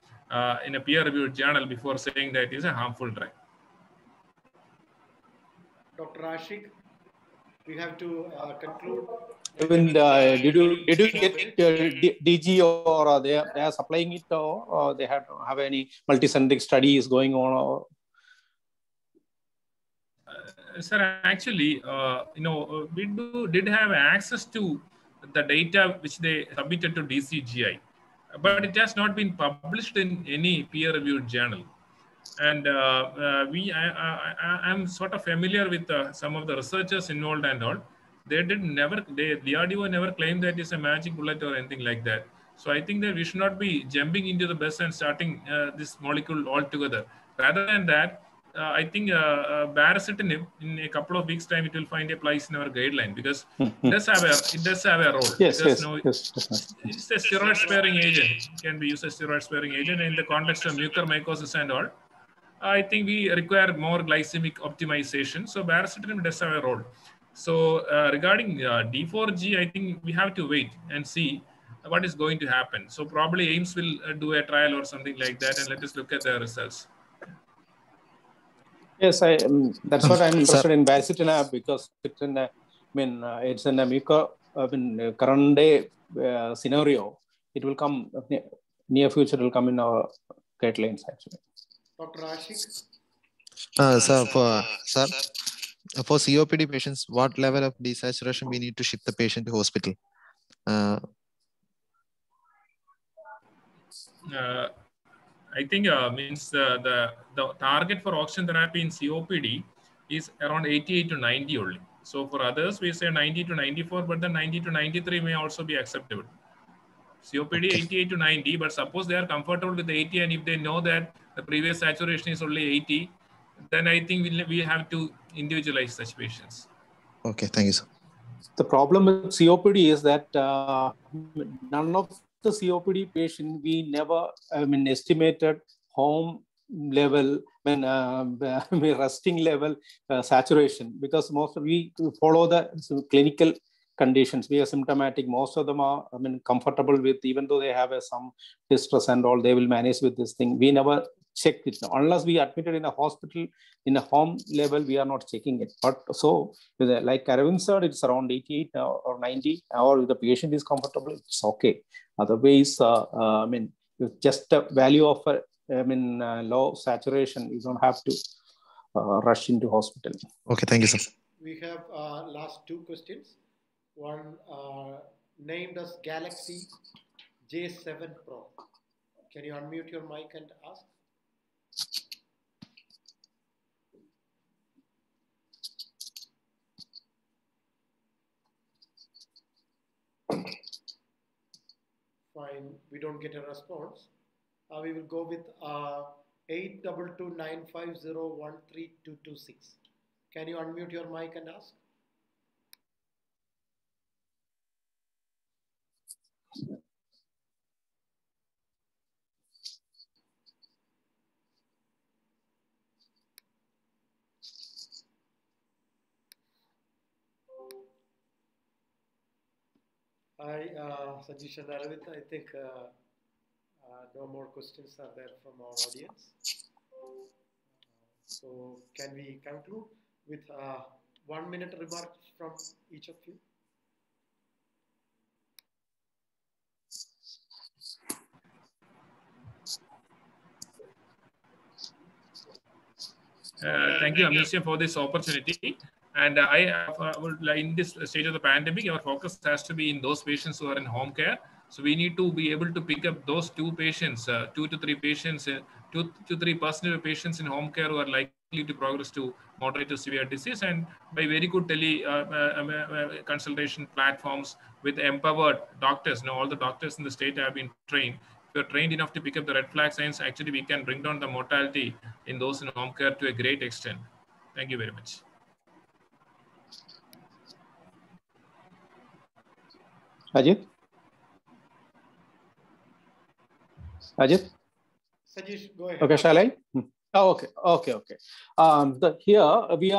Speaker 1: peer-reviewed journal before saying that it is a harmful drug.
Speaker 2: Dr. Ashik, we have to conclude.
Speaker 3: Even did you get DG or they are supplying it, or they have any multicentric studies going on? Or?
Speaker 1: Sir, actually, we did have access to the data which they submitted to DCGI, but it has not been published in any peer-reviewed journal. And I'm sort of familiar with some of the researchers involved and all. DRDO never claimed that it's a magic bullet or anything like that. So I think that we should not be jumping into the bus and starting this molecule altogether. Rather than that, I think baricitinib, in a couple of weeks' time, it will find a place in our guideline because it does have a role.
Speaker 3: Yes,
Speaker 1: because,
Speaker 3: yes.
Speaker 1: It's a steroid-sparing agent. It can be used as a steroid-sparing agent in the context of mucormycosis and all. I think we require more glycemic optimization. So baricitinib does have a role. So regarding D4G, I think we have to wait and see what is going to happen. So probably AIMS will do a trial or something like that, and let us look at the results.
Speaker 3: Yes, that's what I'm interested in baricitinib because it's in it's in a current day scenario. It will come near future. It will come in our guidelines actually.
Speaker 2: Dr. Ashik.
Speaker 7: For COPD patients, what level of desaturation we need to ship the patient to hospital?
Speaker 1: I think means the target for oxygen therapy in COPD is around 88 to 90 only. So for others, we say 90 to 94, but the 90 to 93 may also be acceptable. COPD 88 to 90, but suppose they are comfortable with 80, and if they know that the previous saturation is only 80, then I think we have to individualize such patients.
Speaker 7: Okay, thank you, sir.
Speaker 3: The problem with COPD is that none of the COPD patient we never estimated home level resting level saturation because we follow the clinical conditions. We are symptomatic. Most of them are comfortable with, even though they have some distress and all, they will manage with this thing. We never check it. Unless we admitted in a hospital, in a home level, we are not checking it. But so, like Aravind said, it's around 88 or 90, or if the patient is comfortable, it's okay. Otherwise, I mean, just the value of low saturation, you don't have to rush into hospital.
Speaker 7: Okay, thank you, sir.
Speaker 2: We have last two questions. One named as Galaxy J7 Pro. Can you unmute your mic and ask? Fine, we don't get a response. We will go with 82295013226. Can you unmute your mic and ask? Hi, Sajeesh and Aravind. I think no more questions are there from our audience. So can we conclude with 1 minute remarks from each of you?
Speaker 1: Thank you, Amicia, for this opportunity. And I would like, in this stage of the pandemic, our focus has to be in those patients who are in home care. So we need to be able to pick up those 2 patients, 2 to 3 patients, 2 to 3% of patients in home care who are likely to progress to moderate to severe disease. And by very good consultation platforms with empowered doctors, all the doctors in the state have been trained. If you're trained enough to pick up the red flag signs, actually we can bring down the mortality in those in home care to a great extent. Thank you very much.
Speaker 3: Ajit? Ajit?
Speaker 2: Sajeesh, go ahead.
Speaker 3: Okay, shall I? Oh, okay. Here we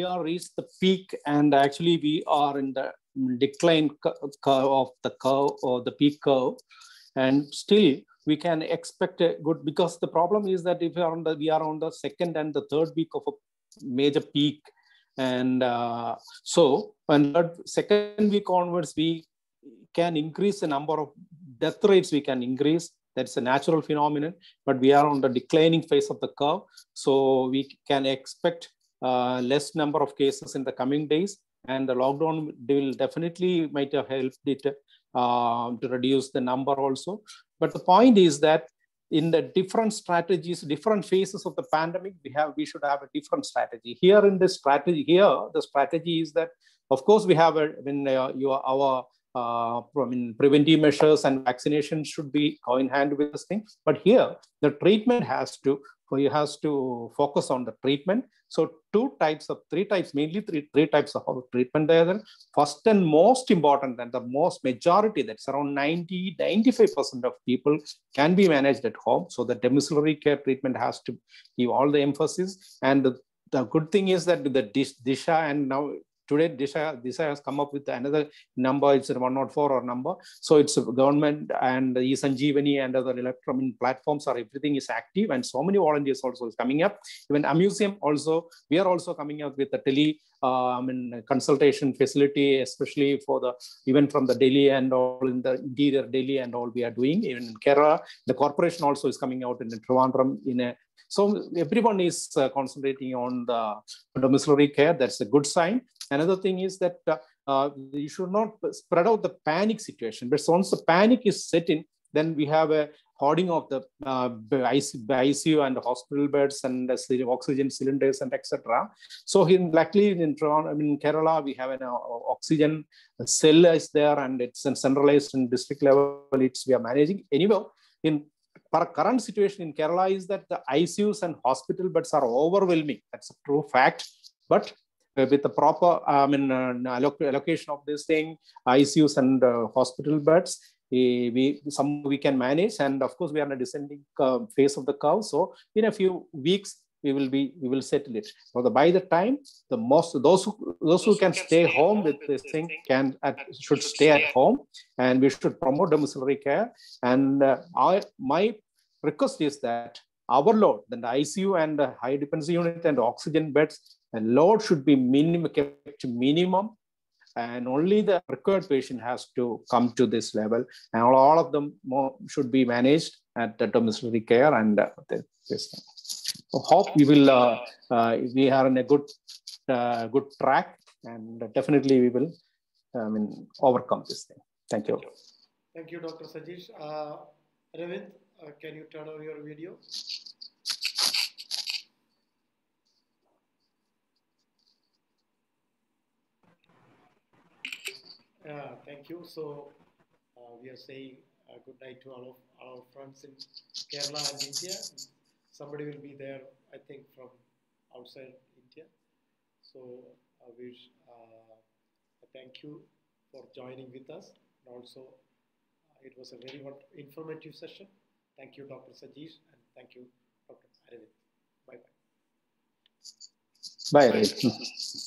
Speaker 3: are reached the peak, and actually we are in the decline curve of the curve, or the peak curve, and still we can expect a good, because the problem is that if we are on the second and the third week of a major peak, and so when the second week onwards we can increase the number of death rates, we can increase. That's a natural phenomenon, but we are on the declining phase of the curve. So we can expect less number of cases in the coming days, and the lockdown will definitely might have helped it to reduce the number also. But the point is that in the different strategies, different phases of the pandemic, we should have a different strategy. Here in this strategy, the strategy is that, of course, we have preventive measures and vaccination should be go in hand with this thing. But here, the treatment has to focus on the treatment. So three types, mainly three types of treatment there. First and most important, and the most majority, that's around 90-95% of people can be managed at home. So the domiciliary care treatment has to give all the emphasis. And the good thing is that the Disha, and now today, Disha has come up with another number. It's a 104 or number. So it's government and eSanjeevani and other electronic platforms everything is active, and so many volunteers also is coming up. Even Amuseum also, we are also coming up with a tele consultation facility, especially for even from the Delhi and all in the interior Delhi and all we are doing. Even in Kerala, the corporation also is coming out in the Trivandrum so everyone is concentrating on the domiciliary care. That's a good sign. Another thing is that you should not spread out the panic situation. But once the panic is set in, then we have a hoarding of the ICU and the hospital beds and the oxygen cylinders and etc. So luckily in Kerala, we have an oxygen cell is there, and it's centralized in district level. We are managing. Anyway, in current situation in Kerala is that the ICUs and hospital beds are overwhelming. That's a true fact. But with the proper allocation of this thing, ICUs and hospital beds, we can manage. And of course, we are in a descending phase of the curve. So in a few weeks, we will settle it. So by the time those who can stay home with this thing should stay at home, and we should promote domiciliary care. And my request is that overload, then the ICU and the high dependency unit and oxygen beds, the load should be kept to minimum, and only the required patient has to come to this level, and all of them should be managed at the domiciliary care and this thing. So hope we will we are in a good track, and definitely we will overcome this thing. Thank you.
Speaker 2: Thank you, Dr. Sajeesh. Ravind, can you turn on your video? Thank you. So we are saying good night to all of our friends in Kerala and India. Somebody will be there, I think, from outside India. So I wish thank you for joining with us. And also, it was a very informative session. Thank you, Dr. Sajeesh, and thank you, Dr. Aravind. Bye-bye.
Speaker 3: Bye.